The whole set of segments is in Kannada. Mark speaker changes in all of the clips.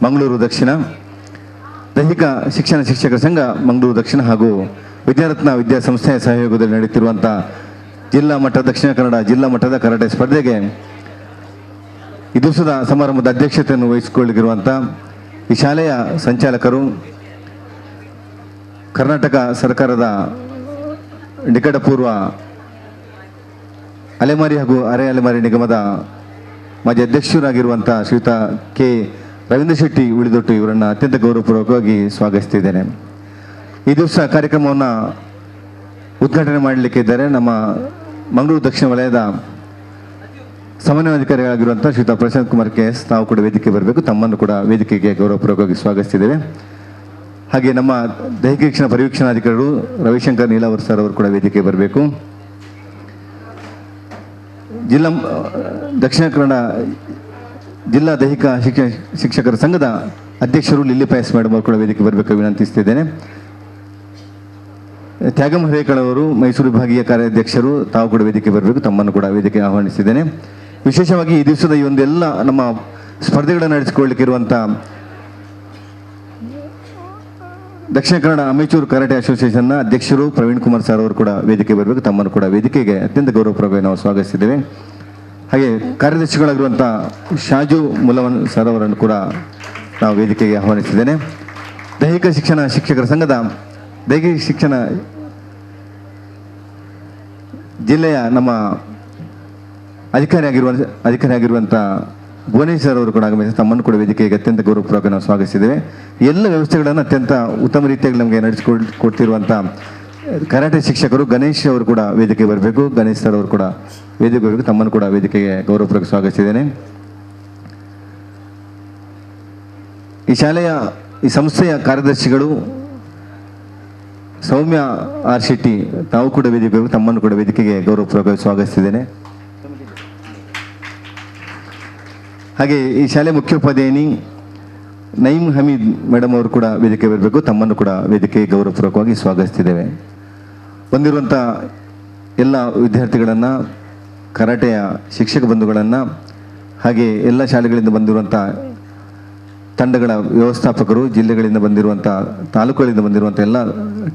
Speaker 1: ಮಂಗಳೂರು ದಕ್ಷಿಣ, ದೈಹಿಕ ಶಿಕ್ಷಣ ಶಿಕ್ಷಕರ ಸಂಘ ಮಂಗಳೂರು ದಕ್ಷಿಣ ಹಾಗೂ ವಿದ್ಯಾರತ್ನ ವಿದ್ಯಾಸಂಸ್ಥೆಯ ಸಹಯೋಗದಲ್ಲಿ ನಡೆಯುತ್ತಿರುವಂಥ ಜಿಲ್ಲಾ ಮಟ್ಟ ದಕ್ಷಿಣ ಕನ್ನಡ ಜಿಲ್ಲಾ ಮಟ್ಟದ ಕರಾಟೆ ಸ್ಪರ್ಧೆಗೆ ಈ ದಿವಸದ ಸಮಾರಂಭದ ಅಧ್ಯಕ್ಷತೆಯನ್ನು ವಹಿಸಿಕೊಳ್ಳಿರುವಂಥ ಈ ಶಾಲೆಯ ಸಂಚಾಲಕರು, ಕರ್ನಾಟಕ ಸರ್ಕಾರದ ನಿಕಟಪೂರ್ವ ಅಲೆಮಾರಿ ಹಾಗೂ ಅರೆ ಅಲೆಮಾರಿ ನಿಗಮದ ಮಾಜಿ ಅಧ್ಯಕ್ಷರಾಗಿರುವಂಥ ಶ್ರೀಯುತ ಕೆ ರವೀಂದ್ರ ಶೆಟ್ಟಿ ಉಳಿದೊಟ್ಟು ಇವರನ್ನು ಅತ್ಯಂತ ಗೌರವಪೂರ್ವಕವಾಗಿ ಸ್ವಾಗತಿಸ್ತಿದ್ದೇನೆ. ಈ ದಿವಸ ಕಾರ್ಯಕ್ರಮವನ್ನು ಉದ್ಘಾಟನೆ ಮಾಡಲಿಕ್ಕೆ ಇದ್ದಾರೆ ನಮ್ಮ ಮಂಗಳೂರು ದಕ್ಷಿಣ ವಲಯದ ಸಮನ್ವಯಾಧಿಕಾರಿಗಳಾಗಿರುವಂಥ ಶ್ರೀಯುತ ಪ್ರಶಾಂತ್ ಕುಮಾರ್ KS. ತಾವು ಕೂಡ ವೇದಿಕೆ ಬರಬೇಕು, ತಮ್ಮನ್ನು ಕೂಡ ವೇದಿಕೆಗೆ ಗೌರವಪೂರ್ವಕವಾಗಿ ಸ್ವಾಗತಿಸಿದ್ದೇವೆ. ಹಾಗೆ ನಮ್ಮ ದೈಹಿಕ ಶಿಕ್ಷಣ ಪರಿವೀಕ್ಷಣಾಧಿಕಾರಿಗಳು ರವಿಶಂಕರ್ ನೀಲಾವರ್ ಸರ್ ಅವರು ಕೂಡ ವೇದಿಕೆ ಬರಬೇಕು. ಜಿಲ್ಲಾ ದಕ್ಷಿಣ ಕನ್ನಡ ಜಿಲ್ಲಾ ದೈಹಿಕ ಶಿಕ್ಷಕರ ಸಂಘದ ಅಧ್ಯಕ್ಷರು ಲಿಲ್ಲಿ ಪಯಸ್ ಮೇಡಮ್ ಅವರು ಕೂಡ ವೇದಿಕೆ ಬರಬೇಕು ವಿನಂತಿಸ್ತಿದ್ದೇನೆ. ತ್ಯಾಗಂ ಹರೇಕಳ ಅವರು ಮೈಸೂರು ವಿಭಾಗೀಯ ಕಾರ್ಯಾಧ್ಯಕ್ಷರು, ತಾವು ಕೂಡ ವೇದಿಕೆ ಬರಬೇಕು, ತಮ್ಮನ್ನು ಕೂಡ ವೇದಿಕೆ ಆಹ್ವಾನಿಸಿದ್ದೇನೆ. ವಿಶೇಷವಾಗಿ ಈ ದಿವಸದ ಈ ಒಂದೆಲ್ಲ ನಮ್ಮ ಸ್ಪರ್ಧೆಗಳನ್ನು ನಡೆಸಿಕೊಳ್ಳಲಿಕ್ಕಿರುವಂಥ ದಕ್ಷಿಣ ಕನ್ನಡ ಅಮೆಚೂರ್ ಕರಾಟೆ ಅಸೋಸಿಯೇಷನ್ನ ಅಧ್ಯಕ್ಷರು ಪ್ರವೀಣ್ ಕುಮಾರ್ ಸರ್ ಅವರು ಕೂಡ ವೇದಿಕೆ ಬರಬೇಕು, ತಮ್ಮನ್ನು ಕೂಡ ವೇದಿಕೆಗೆ ಅತ್ಯಂತ ಗೌರವಪೂರ್ವಕವಾಗಿ ನಾವು ಸ್ವಾಗತಿಸಿದ್ದೇವೆ. ಹಾಗೆ ಕಾರ್ಯದರ್ಶಿಗಳಾಗಿರುವಂಥ ಶಾಜು ಮುಲವನ್ ಸರ್ ಅವರನ್ನು ಕೂಡ ನಾವು ವೇದಿಕೆಗೆ ಆಹ್ವಾನಿಸಿದ್ದೇನೆ. ದೈಹಿಕ ಶಿಕ್ಷಣ ಶಿಕ್ಷಕರ ಸಂಘದ ದೈಹಿಕ ಶಿಕ್ಷಣ ಜಿಲ್ಲೆಯ ನಮ್ಮ ಅಧಿಕಾರಿಯಾಗಿರುವಂಥ ಭುವನೇಶ್ ಸರ್ ಅವರು ಕೂಡ ಆಗಮಿಸಿ ತಮ್ಮನ್ನು ಕೂಡ ವೇದಿಕೆಗೆ ಅತ್ಯಂತ ಗೌರವಪೂರ್ವಕ ನಾವು ಸ್ವಾಗತಿಸಿದ್ದೇವೆ. ಎಲ್ಲ ವ್ಯವಸ್ಥೆಗಳನ್ನು ಅತ್ಯಂತ ಉತ್ತಮ ರೀತಿಯಾಗಿ ನಮಗೆ ನಡೆಸಿಕೊಡ್ತಿರುವಂಥ ಕರಾಟೆ ಶಿಕ್ಷಕರು ಗಣೇಶ್ ಅವರು ಕೂಡ ವೇದಿಕೆ ಬರಬೇಕು, ಗಣೇಶ್ ಸರ್ ಅವರು ಕೂಡ ವೇದಿಕೆ ಬರಬೇಕು, ತಮ್ಮನ್ನು ಕೂಡ ವೇದಿಕೆಗೆ ಗೌರವಪೂರ್ವಕ ಸ್ವಾಗತಿಸಿದ್ದೇನೆ. ಈ ಶಾಲೆಯ ಈ ಸಂಸ್ಥೆಯ ಕಾರ್ಯದರ್ಶಿಗಳು ಸೌಮ್ಯ ಆರ್ ಶೆಟ್ಟಿ, ತಾವು ಕೂಡ ವೇದಿಕೆ ಬರಬೇಕು, ತಮ್ಮನ್ನು ಕೂಡ ವೇದಿಕೆಗೆ ಗೌರವಪೂರ್ವಕವಾಗಿ ಸ್ವಾಗತಿಸಿದ್ದೇನೆ. ಹಾಗೆ ಈ ಶಾಲೆ ಮುಖ್ಯೋಪಾಧ್ಯಾಯಿನಿ ನೈಮ್ ಹಮೀದ್ ಮೇಡಮ್ ಅವರು ಕೂಡ ವೇದಿಕೆ ಬರಬೇಕು, ತಮ್ಮನ್ನು ಕೂಡ ವೇದಿಕೆಗೆ ಗೌರವಪೂರ್ವಕವಾಗಿ ಸ್ವಾಗತಿಸಿದ್ದೇವೆ. ಬಂದಿರುವಂಥ ಎಲ್ಲ ವಿದ್ಯಾರ್ಥಿಗಳನ್ನು, ಕರಾಟೆಯ ಶಿಕ್ಷಕ ಬಂಧುಗಳನ್ನು, ಹಾಗೆ ಎಲ್ಲ ಶಾಲೆಗಳಿಂದ ಬಂದಿರುವಂಥ ತಂಡಗಳ ವ್ಯವಸ್ಥಾಪಕರು, ಜಿಲ್ಲೆಗಳಿಂದ ಬಂದಿರುವಂಥ ತಾಲೂಕುಗಳಿಂದ ಬಂದಿರುವಂಥ ಎಲ್ಲ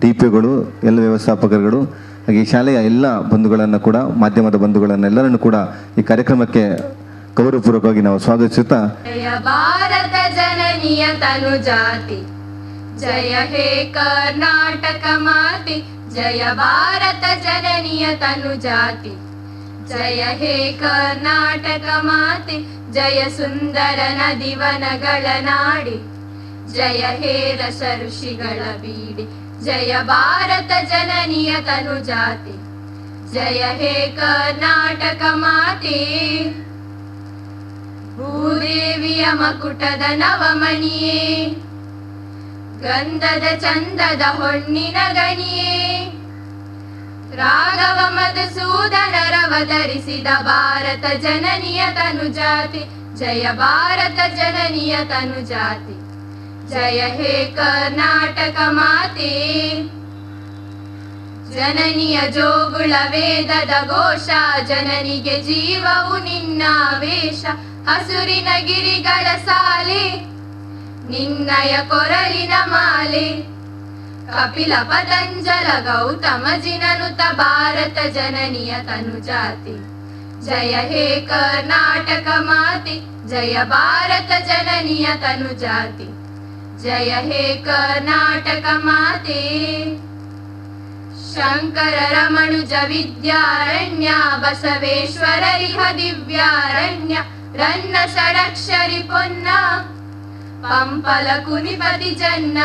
Speaker 1: TPOಗಳು, ಎಲ್ಲ ವ್ಯವಸ್ಥಾಪಕರುಗಳು, ಹಾಗೆ ಈ ಶಾಲೆಯ ಎಲ್ಲ ಬಂಧುಗಳನ್ನು ಕೂಡ, ಮಾಧ್ಯಮದ ಬಂಧುಗಳನ್ನೆಲ್ಲರನ್ನು ಕೂಡ ಈ ಕಾರ್ಯಕ್ರಮಕ್ಕೆ ಗೌರವಪೂರ್ವಕವಾಗಿ ನಾವು ಸ್ವಾಗತಿಸುತ್ತಾ,
Speaker 2: ಜಯ ಭಾರತ ಜನನಿಯ ತನು ಜಾತಿ, ಜಯ ಹೇ ಕರ್ನಾಟಕ ಮಾತೆ, ಜಯ ಭಾರತ ಜನನಿಯ ತನು ಜಾತಿ, ಜಯ ಹೇ ಕರ್ನಾಟಕ ಮಾತೆ, ಜಯ ಸುಂದರ ನದಿವನಗಳ ನಾಡಿ, ಜಯ ಹೇ ರಸ ಋಷಿಗಳ ಬೀಡಿ, ಜಯ ಭಾರತ ಜನನಿಯ ತನು ಜಾತಿ, ಜಯ ಹೇ ಕರ್ನಾಟಕ ಮಾತೆ. ಭೂದೇವಿಯ ಮಕುಟದ ನವಮಣಿಯೇ, ಗಂಧದ ಚಂದದ ಹೊನ್ನಿನ ಗಣಿಯೇ, ರಾಘವ ಮಧುಸೂದನರವತರಿಸಿದ ಭಾರತ ಜನನಿಯ ತನು ಜಾತಿ, ಜಯ ಭಾರತ ಜನನಿಯ ತನು ಜಾತಿ, ಜಯ ಹೇ ಕರ್ನಾಟಕ ಮಾತೆ. ಜನನಿಯ ಜೋಗುಳ ವೇದದ ಘೋಷ, ಜನನಿಗೆ ಜೀವವು ನಿನ್ನ ವೇಷ, ಹಸುರಿನ ಗಿರಿಗಳ ಸಾಲೆ, ನಿನ್ನಯ ಕೊರಳಿನ ಮಾಲೆ, ಕಪಿಲ ಪತಂಜಲ ಗೌತಮ ಜಿನನುತ ಭಾರತ ಜನನಿಯ ತನು ಜಾತಿ, ಜಯ ಹೇ ಕರ್ನಾಟಕ ಮಾತೆ, ಜಯ ಭಾರತ ಜನನಿಯ ತನು ಜಾತಿ, ಜಯ ಹೇ ಕರ್ನಾಟಕ ಮಾತೆ. ಶಂಕರ ರಮಣುಜ ವಿದ್ಯಾರಣ್ಯ, ಬಸವೇಶ್ವರರಿಹ ದಿವ್ಯಾರಣ್ಯ, ರನ್ನ ಷಡಕ್ಷರಿ ಪೊನ್ನ, ಪಂಪಲ ಕುನಿಪತಿ ಜನ್ನ,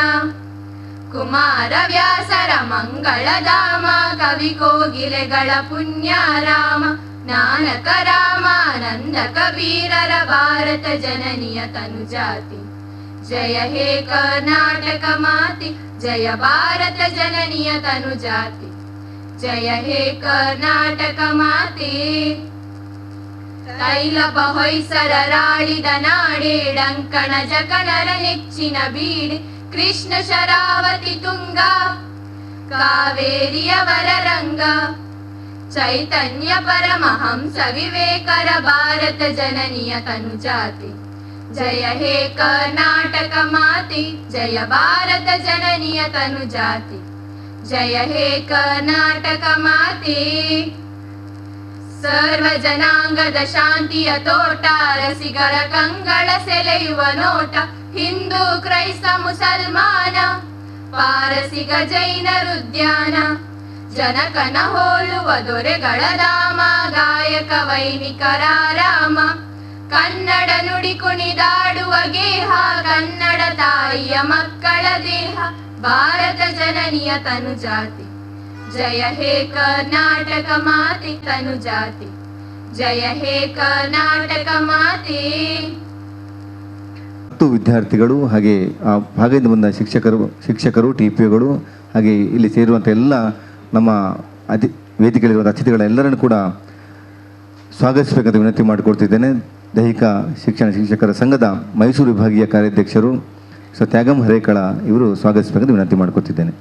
Speaker 2: ಕುಮಾರ ವ್ಯಾಸರ ಮಂಗಳಧಾಮ, ಕವಿ ಕೋಗಿಲೆಗಳ ಪುಣ್ಯಾರಾಮ, ನಾನಕ ರಾಮಾನಂದ ಕಬೀರರ ಭಾರತ ಜನನಿಯ ತನು ಜಾತಿ, ಜಯ ಹೇ ಕರ್ನಾಟಕ ಮಾತೆ, ಜಯ ಭಾರತ ಜನನಿಯ ತನು ಜಾತಿ, ಜಯ ಹೇ ಕರ್ನಾಟಕ ಮಾತೆ. ತೈಲಪ ಹೊಯ್ಸರ ರಾಳಿದ ನಾಡೆ, ಡಂಕಣ ಜಕಣರ ನೆಚ್ಚಿನ ಬೀಡೆ, ಕೃಷ್ಣ ಶರಾವತಿ ತುಂಗ, ಕಾವೇರಿಯವರ ರಂಗ, ಚೈತನ್ಯ ಪರಮಹಂಸ ವಿವೇಕರ ಭಾರತ ಜನನಿಯ ತನು ಜಾತಿ, ಜಯ ಹೇ ಕರ್ನಾಟಕ ಮಾತೆ, ಜಯ ಭಾರತ ಜನನಿಯ ತನು ಜಾತಿ. ಜಯ ಹೇ ಕರ್ನಾಟಕ ಮಾತೆ. ಸರ್ವ ಜನಾಂಗದ ಶಾಂತಿಯ ತೋಟ, ರಸಿಗರ ಕಂಗಳ ಸೆಳೆಯುವ ನೋಟ. ಹಿಂದೂ ಕ್ರೈಸ್ತ ಮುಸಲ್ಮಾನ, ಪಾರಸಿಗ ಜೈನರುದ್ಯಾನ. ಜನಕನ ಹೋಲುವ ದೊರೆಗಳ ಧಾಮ, ಗಾಯಕ ವೈಣಿಕರ ರಾಮ. ಕನ್ನಡ ನುಡಿ ಕುಣಿದಾಡುವ ಗೇಹ, ಕನ್ನಡ ತಾಯಿಯ ಮಕ್ಕಳ ದೇಹ. ಭಾರತ ಜನನಿಯ ತನು ಜಾತಿ. ಜಯ ಹೇ ಕರ್ನಾಟಕ ಮಾತೆ ತನು ಜಾತಿ. ಜಯ ಹೇ ಕರ್ನಾಟಕ ಮಾತೆ.
Speaker 1: ಮತ್ತು ವಿದ್ಯಾರ್ಥಿಗಳು ಹಾಗೆ ಆ ಭಾಗದಿಂದ ಬಂದ ಶಿಕ್ಷಕರು TPOಗಳು ಹಾಗೆ ಇಲ್ಲಿ ಸೇರುವಂಥ ಎಲ್ಲ ನಮ್ಮ ವೇದಿಕೆಯಲ್ಲಿರುವಂಥ ಅತಿಥಿಗಳೆಲ್ಲರನ್ನು ಕೂಡ ಸ್ವಾಗತಿಸಬೇಕಂತ ವಿನಂತಿ ಮಾಡಿಕೊಡ್ತಿದ್ದೇನೆ. ದೈಹಿಕ ಶಿಕ್ಷಣ ಶಿಕ್ಷಕರ ಸಂಘದ ಮೈಸೂರು ವಿಭಾಗೀಯ ಕಾರ್ಯಾಧ್ಯಕ್ಷರು ತ್ಯಾಗಂ ಹರೇಕಳ ಇವರು ಸ್ವಾಗತಿಸಬೇಕಂತ ವಿನಂತಿ ಮಾಡ್ಕೊತಿದ್ದೇನೆ.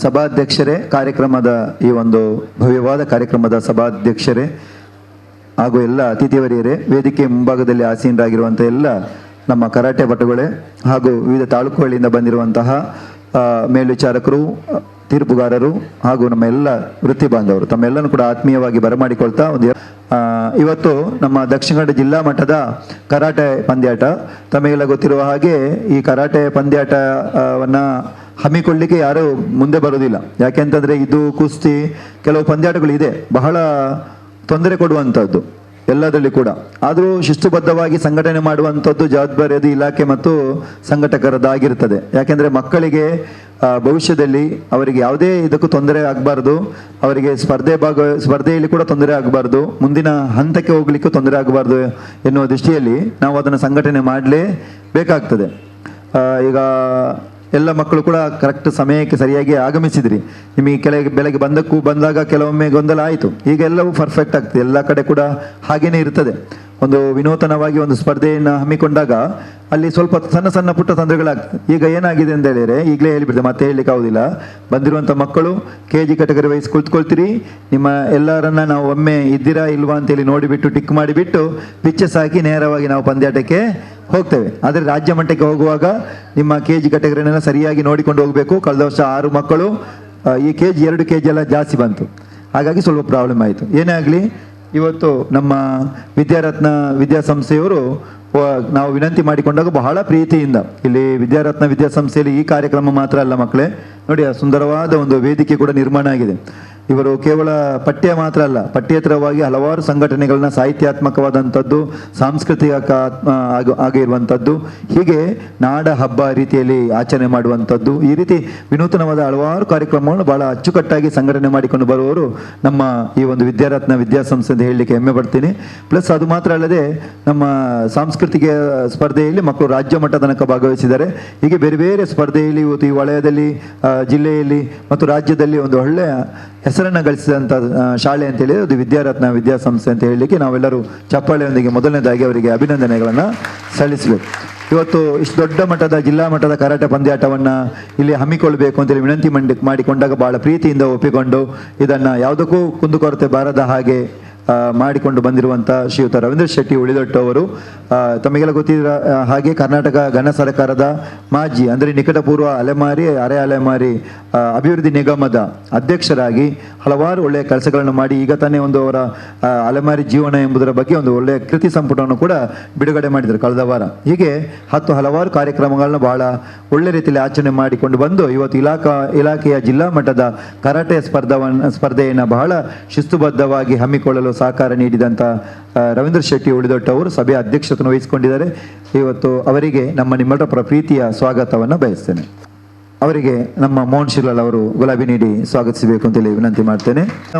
Speaker 3: ಸಭಾಧ್ಯಕ್ಷರೇ, ಕಾರ್ಯಕ್ರಮದ ಈ ಒಂದು ಭವ್ಯವಾದ ಕಾರ್ಯಕ್ರಮದ ಸಭಾಧ್ಯಕ್ಷರೇ ಹಾಗೂ ಎಲ್ಲ ಅತಿಥಿವರಿಯರೇ, ವೇದಿಕೆ ಮುಂಭಾಗದಲ್ಲಿ ಆಸೀನರಾಗಿರುವಂಥ ಎಲ್ಲ ನಮ್ಮ ಕರಾಟೆ ಪಟುಗಳೇ ಹಾಗೂ ವಿವಿಧ ತಾಲೂಕುಗಳಿಂದ ಬಂದಿರುವಂತಹ ಮೇಲ್ವಿಚಾರಕರು, ತೀರ್ಪುಗಾರರು ಹಾಗೂ ನಮ್ಮ ಎಲ್ಲ ವೃತ್ತಿ ಬಾಂಧವರು ತಮ್ಮೆಲ್ಲನೂ ಕೂಡ ಆತ್ಮೀಯವಾಗಿ ಬರಮಾಡಿಕೊಳ್ತಾ ಇವತ್ತು ನಮ್ಮ ದಕ್ಷಿಣ ಕನ್ನಡ ಜಿಲ್ಲಾ ಮಟ್ಟದ ಕರಾಟೆ ಪಂದ್ಯಾಟ. ತಮಗೆಲ್ಲ ಗೊತ್ತಿರುವ ಹಾಗೆ ಈ ಕರಾಟೆ ಪಂದ್ಯಾಟವನ್ನು ಹಮ್ಮಿಕೊಳ್ಳಲಿಕ್ಕೆ ಯಾರೂ ಮುಂದೆ ಬರೋದಿಲ್ಲ. ಯಾಕೆಂತಂದರೆ ಇದು ಕುಸ್ತಿ ಕೆಲವು ಪಂದ್ಯಾಟಗಳಿದೆ ಬಹಳ ತೊಂದರೆ ಕೊಡುವಂಥದ್ದು ಎಲ್ಲದರಲ್ಲಿ ಕೂಡ. ಆದರೂ ಶಿಸ್ತುಬದ್ಧವಾಗಿ ಸಂಘಟನೆ ಮಾಡುವಂಥದ್ದು ಜವಾಬ್ದಾರಿಯಾದ ಇಲಾಖೆ ಮತ್ತು ಸಂಘಟಕರದ್ದಾಗಿರ್ತದೆ. ಯಾಕೆಂದರೆ ಮಕ್ಕಳಿಗೆ ಭವಿಷ್ಯದಲ್ಲಿ ಅವರಿಗೆ ಯಾವುದೇ ಇದಕ್ಕೂ ತೊಂದರೆ ಆಗಬಾರ್ದು, ಅವರಿಗೆ ಸ್ಪರ್ಧೆಯಲ್ಲಿ ಕೂಡ ತೊಂದರೆ ಆಗಬಾರ್ದು, ಮುಂದಿನ ಹಂತಕ್ಕೆ ಹೋಗ್ಲಿಕ್ಕೂ ತೊಂದರೆ ಆಗಬಾರ್ದು ಎನ್ನುವ ದೃಷ್ಟಿಯಲ್ಲಿ ನಾವು ಅದನ್ನು ಸಂಘಟನೆ ಮಾಡಲೇಬೇಕಾಗ್ತದೆ. ಈಗ ಎಲ್ಲ ಮಕ್ಕಳು ಕೂಡ ಕರೆಕ್ಟ್ ಸಮಯಕ್ಕೆ ಸರಿಯಾಗಿ ಆಗಮಿಸಿದ್ರಿ. ನಿಮಗೆ ಬೆಳಗ್ಗೆ ಬಂದಾಗ ಕೆಲವೊಮ್ಮೆ ಗೊಂದಲ ಆಯಿತು. ಈಗ ಎಲ್ಲವೂ ಪರ್ಫೆಕ್ಟ್ ಆಗ್ತದೆ, ಎಲ್ಲ ಕಡೆ ಕೂಡ ಹಾಗೇನೇ ಇರ್ತದೆ. ಒಂದು ವಿನೂತನವಾಗಿ ಒಂದು ಸ್ಪರ್ಧೆಯನ್ನು ಹಮ್ಮಿಕೊಂಡಾಗ ಅಲ್ಲಿ ಸ್ವಲ್ಪ ಸಣ್ಣ ಪುಟ್ಟ ತೊಂದರೆಗಳಾಗ್ತದೆ. ಈಗ ಏನಾಗಿದೆ ಅಂತ ಹೇಳಿದರೆ ಈಗಲೇ ಹೇಳಿಬಿಡ್ತೇವೆ, ಮತ್ತೆ ಹೇಳಲಿಕ್ಕೆ ಆಗೋದಿಲ್ಲ. ಬಂದಿರುವಂಥ ಮಕ್ಕಳು KG ಕ್ಯಾಟಗರಿ ವೈಸ್ ಕುಳಿತುಕೊಳ್ತೀರಿ. ನಿಮ್ಮ ಎಲ್ಲರನ್ನ ನಾವು ಒಮ್ಮೆ ಇದ್ದೀರಾ ಇಲ್ವಾ ಅಂತೇಳಿ ನೋಡಿಬಿಟ್ಟು ಟಿಕ್ ಮಾಡಿಬಿಟ್ಟು ಪಿಚ್ಚಸ್ ಹಾಕಿ ನೇರವಾಗಿ ನಾವು ಪಂದ್ಯಾಟಕ್ಕೆ ಹೋಗ್ತೇವೆ. ಆದರೆ ರಾಜ್ಯ ಮಟ್ಟಕ್ಕೆ ಹೋಗುವಾಗ ನಿಮ್ಮ KG ಕ್ಯಾಟಗರಿನೆಲ್ಲ ಸರಿಯಾಗಿ ನೋಡಿಕೊಂಡು ಹೋಗಬೇಕು. ಕಳೆದ ವರ್ಷ 6 ಮಕ್ಕಳು ಈ KG 2 KG ಎಲ್ಲ ಜಾಸ್ತಿ ಬಂತು, ಹಾಗಾಗಿ ಸ್ವಲ್ಪ ಪ್ರಾಬ್ಲಮ್ ಆಯಿತು. ಏನೇ ಆಗಲಿ, ಇವತ್ತು ನಮ್ಮ ವಿದ್ಯಾರತ್ನ ವಿದ್ಯಾಸಂಸ್ಥೆಯವರು ನಾವು ವಿನಂತಿ ಮಾಡಿಕೊಂಡಾಗ ಬಹಳ ಪ್ರೀತಿಯಿಂದ ಇಲ್ಲಿ ವಿದ್ಯಾರತ್ನ ವಿದ್ಯಾಸಂಸ್ಥೆಯಲ್ಲಿ ಈ ಕಾರ್ಯಕ್ರಮ ಮಾತ್ರ ಅಲ್ಲ ಮಕ್ಕಳೇ, ನೋಡಿ ಸುಂದರವಾದ ಒಂದು ವೇದಿಕೆ ಕೂಡ ನಿರ್ಮಾಣ ಆಗಿದೆ. ಇವರು ಕೇವಲ ಪಠ್ಯ ಮಾತ್ರ ಅಲ್ಲ, ಪಠ್ಯೇತರವಾಗಿ ಹಲವಾರು ಸಂಘಟನೆಗಳನ್ನ ಸಾಹಿತ್ಯಾತ್ಮಕವಾದಂಥದ್ದು, ಸಾಂಸ್ಕೃತಿಕ ಆಗಿರುವಂಥದ್ದು, ಹೀಗೆ ನಾಡ ಹಬ್ಬ ರೀತಿಯಲ್ಲಿ ಆಚರಣೆ ಮಾಡುವಂಥದ್ದು, ಈ ರೀತಿ ವಿನೂತನವಾದ ಹಲವಾರು ಕಾರ್ಯಕ್ರಮಗಳನ್ನು ಬಹಳ ಅಚ್ಚುಕಟ್ಟಾಗಿ ಸಂಘಟನೆ ಮಾಡಿಕೊಂಡು ಬರುವವರು ನಮ್ಮ ಈ ಒಂದು ವಿದ್ಯಾರತ್ನ ವಿದ್ಯಾಸಂಸ್ಥೆ ಅಂತ ಹೇಳಲಿಕ್ಕೆ ಹೆಮ್ಮೆ ಪಡ್ತೀನಿ. ಪ್ಲಸ್ ಅದು ಮಾತ್ರ ಅಲ್ಲದೆ ನಮ್ಮ ಸಾಂಸ್ಕೃತಿಕ ಸ್ಪರ್ಧೆಯಲ್ಲಿ ಮಕ್ಕಳು ರಾಜ್ಯ ಮಟ್ಟ ತನಕ ಭಾಗವಹಿಸಿದ್ದಾರೆ. ಹೀಗೆ ಬೇರೆ ಬೇರೆ ಸ್ಪರ್ಧೆಯಲ್ಲಿ ಇವತ್ತು ಈ ವಲಯದಲ್ಲಿ, ಜಿಲ್ಲೆಯಲ್ಲಿ ಮತ್ತು ರಾಜ್ಯದಲ್ಲಿ ಒಂದು ಒಳ್ಳೆಯ ಹೆಸರನ್ನು ಗಳಿಸಿದಂಥ ಶಾಲೆ ಅಂತೇಳಿ ಅದು ವಿದ್ಯಾರತ್ನ ವಿದ್ಯಾಸಂಸ್ಥೆ ಅಂತ ಹೇಳಲಿಕ್ಕೆ ನಾವೆಲ್ಲರೂ ಚಪ್ಪಾಳೆಯೊಂದಿಗೆ ಮೊದಲನೇದಾಗಿ ಅವರಿಗೆ ಅಭಿನಂದನೆಗಳನ್ನು ಸಲ್ಲಿಸಬೇಕು. ಇವತ್ತು ಇಷ್ಟು ದೊಡ್ಡ ಮಟ್ಟದ ಜಿಲ್ಲಾ ಮಟ್ಟದ ಕರಾಟೆ ಪಂದ್ಯಾಟವನ್ನು ಇಲ್ಲಿ ಹಮ್ಮಿಕೊಳ್ಬೇಕು ಅಂತೇಳಿ ವಿನಂತಿ ಮಾಡಿಕೊಂಡಾಗ ಬಹಳ ಪ್ರೀತಿಯಿಂದ ಒಪ್ಪಿಕೊಂಡು ಇದನ್ನು ಯಾವುದಕ್ಕೂ ಕುಂದುಕೊರತೆ ಬಾರದ ಹಾಗೆ ಮಾಡಿಕೊಂಡು ಬಂದಿರುವಂಥ ಶ್ರೀಯುತ ರವೀಂದ್ರ ಶೆಟ್ಟಿ ಉಳಿದೊಟ್ಟು ಅವರು ತಮಗೆಲ್ಲ ಗೊತ್ತಿರ ಹಾಗೆ ಕರ್ನಾಟಕ ಘನ ಸರ್ಕಾರದ ಮಾಜಿ ಅಂದರೆ ನಿಕಟಪೂರ್ವ ಅಲೆಮಾರಿ ಅರೆ ಅಲೆಮಾರಿ ಅಭಿವೃದ್ಧಿ ನಿಗಮದ ಅಧ್ಯಕ್ಷರಾಗಿ ಹಲವಾರು ಒಳ್ಳೆಯ ಕೆಲಸಗಳನ್ನು ಮಾಡಿ ಈಗ ತಾನೇ ಒಂದು ಅವರ ಅಲೆಮಾರಿ ಜೀವನ ಎಂಬುದರ ಬಗ್ಗೆ ಒಂದು ಒಳ್ಳೆಯ ಕೃತಿ ಸಂಪುಟವನ್ನು ಕೂಡ ಬಿಡುಗಡೆ ಮಾಡಿದರು ಕಳೆದ ವಾರ. ಹೀಗೆ ಹಲವಾರು ಕಾರ್ಯಕ್ರಮಗಳನ್ನ ಬಹಳ ಒಳ್ಳೆ ರೀತಿಯಲ್ಲಿ ಆಚರಣೆ ಮಾಡಿಕೊಂಡು ಬಂದು ಇವತ್ತು ಇಲಾಖೆಯ ಜಿಲ್ಲಾ ಮಟ್ಟದ ಕರಾಟೆ ಸ್ಪರ್ಧೆಯನ್ನು ಬಹಳ ಶಿಸ್ತುಬದ್ಧವಾಗಿ ಹಮ್ಮಿಕೊಳ್ಳಲು ಸಹಕಾರ ನೀಡಿದಂಥ ರವೀಂದ್ರ ಶೆಟ್ಟಿ ಉಳಿದೊಟ್ಟು ಅವರು ಸಭೆಯ ಅಧ್ಯಕ್ಷತೆಯನ್ನು ವಹಿಸಿಕೊಂಡಿದ್ದಾರೆ. ಇವತ್ತು ಅವರಿಗೆ ನಿಮ್ಮೆಲ್ಲರ ಪ್ರೀತಿಯ ಸ್ವಾಗತವನ್ನು ಬಯಸ್ತೇನೆ. ಅವರಿಗೆ ನಮ್ಮ ಮೋಹನ್ ಶಿರ್ಲಾಲ್ ಅವರು ಗುಲಾಬಿ ನೀಡಿ ಸ್ವಾಗತಿಸಬೇಕು ಅಂತೇಳಿ ವಿನಂತಿ ಮಾಡ್ತೇನೆ.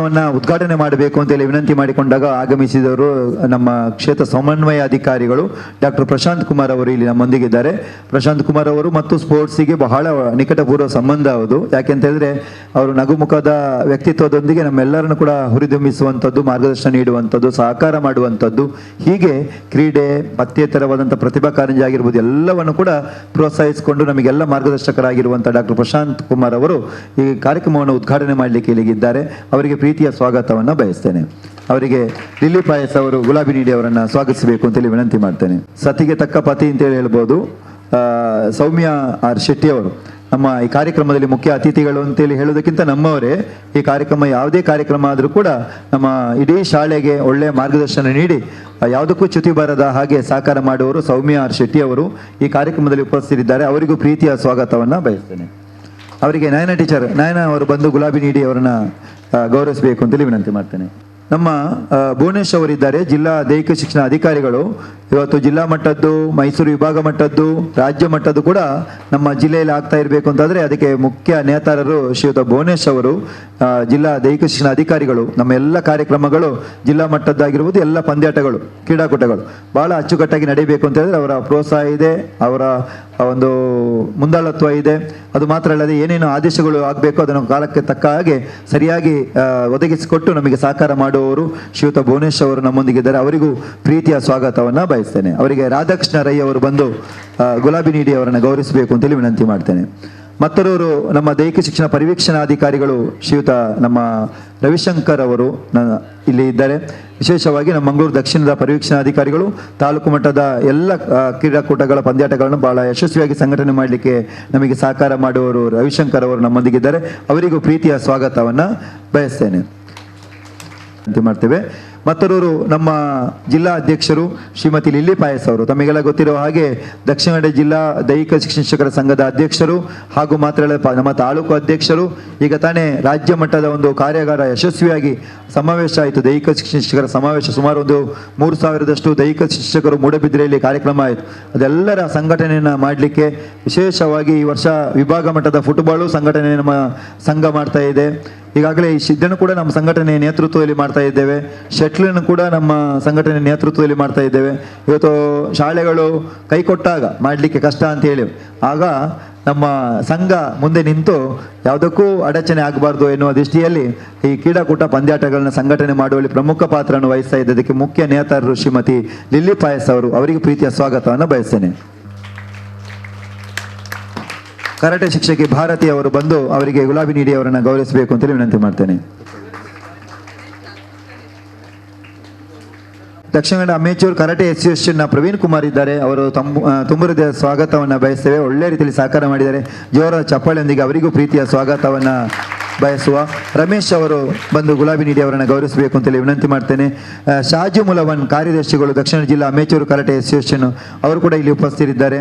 Speaker 3: ಉದ್ಘಾಟನೆ ಮಾಡಬೇಕು ಅಂತೇಳಿ ವಿನಂತಿ ಮಾಡಿಕೊಂಡಾಗ ಆಗಮಿಸಿದವರು ನಮ್ಮ ಕ್ಷೇತ್ರ ಸಮನ್ವಯ ಅಧಿಕಾರಿಗಳು ಡಾಕ್ಟರ್ ಪ್ರಶಾಂತ್ ಕುಮಾರ್ ಅವರು ಇಲ್ಲಿ ನಮ್ಮೊಂದಿಗಿದ್ದಾರೆ. ಪ್ರಶಾಂತ್ ಕುಮಾರ್ ಅವರು ಮತ್ತು ಸ್ಪೋರ್ಟ್ಸಿಗೆ ಬಹಳ ನಿಕಟಪೂರ್ವ ಸಂಬಂಧ ಹೌದು. ಯಾಕೆಂತ ಹೇಳಿದ್ರೆ ಅವರು ನಗುಮುಖದ ವ್ಯಕ್ತಿತ್ವದೊಂದಿಗೆ ನಮ್ಮೆಲ್ಲರನ್ನು ಕೂಡ ಹುರಿದುಂಬಿಸುವಂಥದ್ದು, ಮಾರ್ಗದರ್ಶನ ನೀಡುವಂಥದ್ದು, ಸಹಕಾರ ಮಾಡುವಂಥದ್ದು, ಹೀಗೆ ಕ್ರೀಡೆ ಪಠ್ಯೇತರವಾದಂಥ ಪ್ರತಿಭಾ ಕಾರಂಜಿ ಆಗಿರ್ಬೋದು ಎಲ್ಲವನ್ನು ಕೂಡ ಪ್ರೋತ್ಸಾಹಿಸಿಕೊಂಡು ನಮಗೆಲ್ಲ ಮಾರ್ಗದರ್ಶಕರಾಗಿರುವಂಥ ಡಾಕ್ಟರ್ ಪ್ರಶಾಂತ್ ಕುಮಾರ್ ಅವರು ಈ ಕಾರ್ಯಕ್ರಮವನ್ನು ಉದ್ಘಾಟನೆ ಮಾಡಲಿಕ್ಕೆ ಇಲ್ಲಿಗಿದ್ದಾರೆ. ಅವರಿಗೆ ಪ್ರೀತಿಯ ಸ್ವಾಗತವನ್ನು ಬಯಸ್ತೇನೆ. ಅವರಿಗೆ ಲಿಲ್ಲಿ ಪಾಯಸ್ ಅವರು ಗುಲಾಬಿ ನೀಡಿ ಅವರನ್ನು ಸ್ವಾಗತಿಸಬೇಕು ಅಂತೇಳಿ ವಿನಂತಿ ಮಾಡ್ತೇನೆ. ಸತಿಗೆ ತಕ್ಕ ಪತಿ ಅಂತೇಳಿ ಹೇಳ್ಬೋದು. ಸೌಮ್ಯ ಆರ್ ಶೆಟ್ಟಿ ಅವರು ನಮ್ಮ ಈ ಕಾರ್ಯಕ್ರಮದಲ್ಲಿ ಮುಖ್ಯ ಅತಿಥಿಗಳು ಅಂತೇಳಿ ಹೇಳೋದಕ್ಕಿಂತ ನಮ್ಮವರೇ. ಈ ಕಾರ್ಯಕ್ರಮ ಯಾವುದೇ ಕಾರ್ಯಕ್ರಮ ಆದರೂ ಕೂಡ ನಮ್ಮ ಇಡೀ ಶಾಲೆಗೆ ಒಳ್ಳೆಯ ಮಾರ್ಗದರ್ಶನ ನೀಡಿ ಯಾವುದಕ್ಕೂ ಚ್ಯುತಿ ಬರದ ಹಾಗೆ ಸಹಕಾರ ಮಾಡುವವರು ಸೌಮ್ಯ ಆರ್ ಶೆಟ್ಟಿ ಅವರು ಈ ಕಾರ್ಯಕ್ರಮದಲ್ಲಿ ಉಪಸ್ಥಿತರಿದ್ದಾರೆ. ಅವರಿಗೂ ಪ್ರೀತಿಯ ಸ್ವಾಗತವನ್ನು ಬಯಸ್ತೇನೆ. ಅವರಿಗೆ ನಯನ ಟೀಚರ್ ನಯನ ಅವರು ಬಂದು ಗುಲಾಬಿ ನೀಡಿ ಅವರನ್ನು ಗೌರವಿಸಬೇಕು ಅಂತೇಳಿ ವಿನಂತಿ ಮಾಡ್ತೇನೆ. ನಮ್ಮ ಭುವನೇಶ್ ಅವರಿದ್ದಾರೆ, ಜಿಲ್ಲಾ ದೈಹಿಕ ಶಿಕ್ಷಣ ಅಧಿಕಾರಿಗಳು. ಇವತ್ತು ಜಿಲ್ಲಾ ಮಟ್ಟದ್ದು, ಮೈಸೂರು ವಿಭಾಗ ಮಟ್ಟದ್ದು, ರಾಜ್ಯ ಮಟ್ಟದ್ದು ಕೂಡ ನಮ್ಮ ಜಿಲ್ಲೆಯಲ್ಲಿ ಆಗ್ತಾ ಇರಬೇಕು ಅಂತಂದರೆ ಅದಕ್ಕೆ ಮುಖ್ಯ ನೇತಾರರು ಶ್ರೀಯುತ ಭುವನೇಶ್ ಅವರು, ಜಿಲ್ಲಾ ದೈಹಿಕ ಶಿಕ್ಷಣ ಅಧಿಕಾರಿಗಳು. ನಮ್ಮ ಎಲ್ಲ ಕಾರ್ಯಕ್ರಮಗಳು ಜಿಲ್ಲಾ ಮಟ್ಟದ್ದಾಗಿರ್ಬೋದು, ಎಲ್ಲ ಪಂದ್ಯಾಟಗಳು, ಕ್ರೀಡಾಕೂಟಗಳು ಭಾಳ ಅಚ್ಚುಕಟ್ಟಾಗಿ ನಡೀಬೇಕು ಅಂತ ಹೇಳಿದ್ರೆ ಅವರ ಪ್ರೋತ್ಸಾಹ ಇದೆ, ಅವರ ಒಂದು ಮುಂದಾಳತ್ವ ಇದೆ. ಅದು ಮಾತ್ರ ಅಲ್ಲದೆ ಏನೇನು ಆದೇಶಗಳು ಆಗಬೇಕು ಅದನ್ನು ಕಾಲಕ್ಕೆ ತಕ್ಕ ಹಾಗೆ ಸರಿಯಾಗಿ ಒದಗಿಸಿಕೊಟ್ಟು ನಮಗೆ ಸಹಕಾರ ಮಾಡುವವರು ಶ್ರೀಯುತ ಭುವನೇಶ್ ಅವರು ನಮ್ಮೊಂದಿಗಿದ್ದಾರೆ. ಅವರಿಗೂ ಪ್ರೀತಿಯ ಸ್ವಾಗತವನ್ನು ಬಯಸ್ತೇನೆ. ಅವರಿಗೆ ರಾಧಾಕೃಷ್ಣ ರೈ ಅವರು ಬಂದು ಗುಲಾಬಿ ನೀಡಿ ಅವರನ್ನು ಗೌರವಿಸಬೇಕು ಅಂತೇಳಿ ವಿನಂತಿ ಮಾಡ್ತೇನೆ. ಮತ್ತೊರವರು ನಮ್ಮ ದೈಹಿಕ ಶಿಕ್ಷಣ ಪರಿವೀಕ್ಷಣಾಧಿಕಾರಿಗಳು ಶ್ರೀಯುತ ನಮ್ಮ ರವಿಶಂಕರ್ ಅವರು ಇಲ್ಲಿ ಇದ್ದಾರೆ. ವಿಶೇಷವಾಗಿ ನಮ್ಮ ಮಂಗಳೂರು ದಕ್ಷಿಣದ ಪರಿವೀಕ್ಷಣಾಧಿಕಾರಿಗಳು ತಾಲೂಕು ಮಟ್ಟದ ಎಲ್ಲ ಕ್ರೀಡಾಕೂಟಗಳ ಪಂದ್ಯಾಟಗಳನ್ನು ಬಹಳ ಯಶಸ್ವಿಯಾಗಿ ಸಂಘಟನೆ ಮಾಡಲಿಕ್ಕೆ ನಮಗೆ ಸಹಕಾರ ಮಾಡುವವರು ರವಿಶಂಕರ್ ಅವರು ನಮ್ಮೊಂದಿಗಿದ್ದಾರೆ. ಅವರಿಗೂ ಪ್ರೀತಿಯ ಸ್ವಾಗತವನ್ನು ಬಯಸ್ತೇನೆ ಮಾಡ್ತೇವೆ. ಮತ್ತೊರವರು ನಮ್ಮ ಜಿಲ್ಲಾ ಅಧ್ಯಕ್ಷರು ಶ್ರೀಮತಿ ಲಿಲ್ಲಿ ಪಾಯಸ್ ಅವರು. ತಮಗೆಲ್ಲ ಗೊತ್ತಿರುವ ಹಾಗೆ ದಕ್ಷಿಣ ಕನ್ನಡ ಜಿಲ್ಲಾ ದೈಹಿಕ ಶಿಕ್ಷಕರ ಸಂಘದ ಅಧ್ಯಕ್ಷರು ಹಾಗೂ ಮಾತ್ರ ನಮ್ಮ ತಾಲೂಕು ಅಧ್ಯಕ್ಷರು. ಈಗ ತಾನೇ ರಾಜ್ಯ ಮಟ್ಟದ ಒಂದು ಕಾರ್ಯಾಗಾರ ಯಶಸ್ವಿಯಾಗಿ ಸಮಾವೇಶ ಆಯಿತು, ದೈಹಿಕ ಶಿಕ್ಷಕರ ಸಮಾವೇಶ. ಸುಮಾರು ಒಂದು 3,000ದಷ್ಟು ದೈಹಿಕ ಶಿಕ್ಷಕರು ಮೂಡಬಿದ್ರೆಯಲ್ಲಿ ಕಾರ್ಯಕ್ರಮ ಆಯಿತು. ಅದೆಲ್ಲರ ಸಂಘಟನೆಯನ್ನು ಮಾಡಲಿಕ್ಕೆ ವಿಶೇಷವಾಗಿ ಈ ವರ್ಷ ವಿಭಾಗ ಮಟ್ಟದ ಫುಟ್ಬಾಲು ಸಂಘಟನೆ ನಮ್ಮ ಸಂಘ ಮಾಡ್ತಾ ಇದೆ. ಈಗಾಗಲೇ ಇದನ್ನು ಕೂಡ ನಮ್ಮ ಸಂಘಟನೆ ನೇತೃತ್ವದಲ್ಲಿ ಮಾಡ್ತಾ ಇದ್ದೇವೆ. ಶಟ್ಲನ್ನು ಕೂಡ ನಮ್ಮ ಸಂಘಟನೆ ನೇತೃತ್ವದಲ್ಲಿ ಮಾಡ್ತಾ ಇದ್ದೇವೆ. ಇವತ್ತು ಶಾಲೆಗಳು ಕೈ ಕೊಟ್ಟಾಗ ಮಾಡಲಿಕ್ಕೆ ಕಷ್ಟ ಅಂತ ಹೇಳಿ ಆಗ ನಮ್ಮ ಸಂಘ ಮುಂದೆ ನಿಂತು ಯಾವುದಕ್ಕೂ ಅಡಚಣೆ ಆಗಬಾರ್ದು ಎನ್ನುವ ದೃಷ್ಟಿಯಲ್ಲಿ ಈ ಕ್ರೀಡಾಕೂಟ ಪಂದ್ಯಾಟಗಳನ್ನ ಸಂಘಟನೆ ಮಾಡುವಲ್ಲಿ ಪ್ರಮುಖ ಪಾತ್ರವನ್ನು ವಹಿಸ್ತಾ ಇದ್ದದಕ್ಕೆ ಮುಖ್ಯ ನೇತಾರರು ಶ್ರೀಮತಿ ಲಿಲ್ಲಿ ಪಾಯಸ್ ಅವರು. ಅವರಿಗೆ ಪ್ರೀತಿಯ ಸ್ವಾಗತವನ್ನು ಬಯಸ್ತೇನೆ. ಕರಾಟೆ ಶಿಕ್ಷಕಿ ಭಾರತಿ ಅವರು ಬಂದು ಅವರಿಗೆ ಗುಲಾಬಿ ನೀಡಿ ಅವರನ್ನು ಗೌರವಿಸಬೇಕು ಅಂತೇಳಿ ವಿನಂತಿ ಮಾಡ್ತೇನೆ. ದಕ್ಷಿಣ ಕನ್ನಡ ಅಮೇಚೂರ್ ಕರಾಟೆ ಅಸೋಸಿಯೇಷನ್ನ ಪ್ರವೀಣ್ ಕುಮಾರ್ ಇದ್ದಾರೆ. ಅವರು ತುಂಬ ಹೃದಯ ಸ್ವಾಗತವನ್ನು ಬಯಸ್ತೇವೆ. ಒಳ್ಳೆ ರೀತಿಯಲ್ಲಿ ಸಹಕಾರ ಮಾಡಿದ್ದಾರೆ. ಜೋರ ಚಪ್ಪಾಳೆಯೊಂದಿಗೆ ಅವರಿಗೂ ಪ್ರೀತಿಯ ಸ್ವಾಗತವನ್ನು ಬಯಸುವ ರಮೇಶ್ ಅವರು ಬಂದು ಗುಲಾಬಿ ನೀಡಿ ಅವರನ್ನು ಗೌರವಿಸಬೇಕು ಅಂತೇಳಿ ವಿನಂತಿ ಮಾಡ್ತೇನೆ. ಶಾಜು ಮುಲವನ್ ಕಾರ್ಯದರ್ಶಿಗಳು ದಕ್ಷಿಣ ಜಿಲ್ಲಾ ಅಮೇಚೂರ್ ಕರಾಟೆ ಅಸೋಸಿಯೇಷನ್ ಅವರು ಕೂಡ ಇಲ್ಲಿ ಉಪಸ್ಥಿತರಿದ್ದಾರೆ.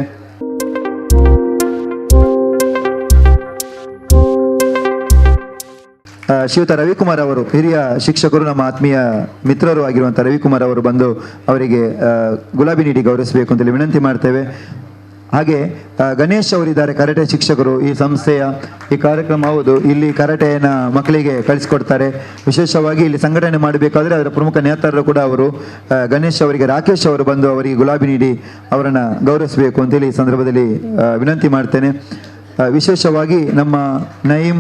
Speaker 3: ಶ್ರೀಯುತ ರವಿಕುಮಾರ್ ಅವರು ಹಿರಿಯ ಶಿಕ್ಷಕರು, ನಮ್ಮ ಆತ್ಮೀಯ ಮಿತ್ರರು ಆಗಿರುವಂಥ ರವಿಕುಮಾರ್ ಅವರು ಬಂದು ಅವರಿಗೆ ಗುಲಾಬಿ ನೀಡಿ ಗೌರವಿಸಬೇಕು ಅಂತೇಳಿ ವಿನಂತಿ ಮಾಡ್ತೇವೆ. ಹಾಗೆ ಗಣೇಶ್ ಅವರಿದ್ದಾರೆ, ಕರಾಟೆ ಶಿಕ್ಷಕರು ಈ ಸಂಸ್ಥೆಯ. ಈ ಕಾರ್ಯಕ್ರಮ ಹೌದು, ಇಲ್ಲಿ ಕರಾಟೆಯನ್ನು ಮಕ್ಕಳಿಗೆ ಕಳಿಸ್ಕೊಡ್ತಾರೆ. ವಿಶೇಷವಾಗಿ ಇಲ್ಲಿ ಸಂಘಟನೆ ಮಾಡಬೇಕಾದ್ರೆ ಅದರ ಪ್ರಮುಖ ನೇತಾರರು ಕೂಡ ಅವರು. ಗಣೇಶ್ ಅವರಿಗೆ ರಾಕೇಶ್ ಅವರು ಬಂದು ಅವರಿಗೆ ಗುಲಾಬಿ ನೀಡಿ ಅವರನ್ನು ಗೌರವಿಸಬೇಕು ಅಂತೇಳಿ ಈ ಸಂದರ್ಭದಲ್ಲಿ ವಿನಂತಿ ಮಾಡ್ತೇನೆ. ವಿಶೇಷವಾಗಿ ನಮ್ಮ ನಯೀಂ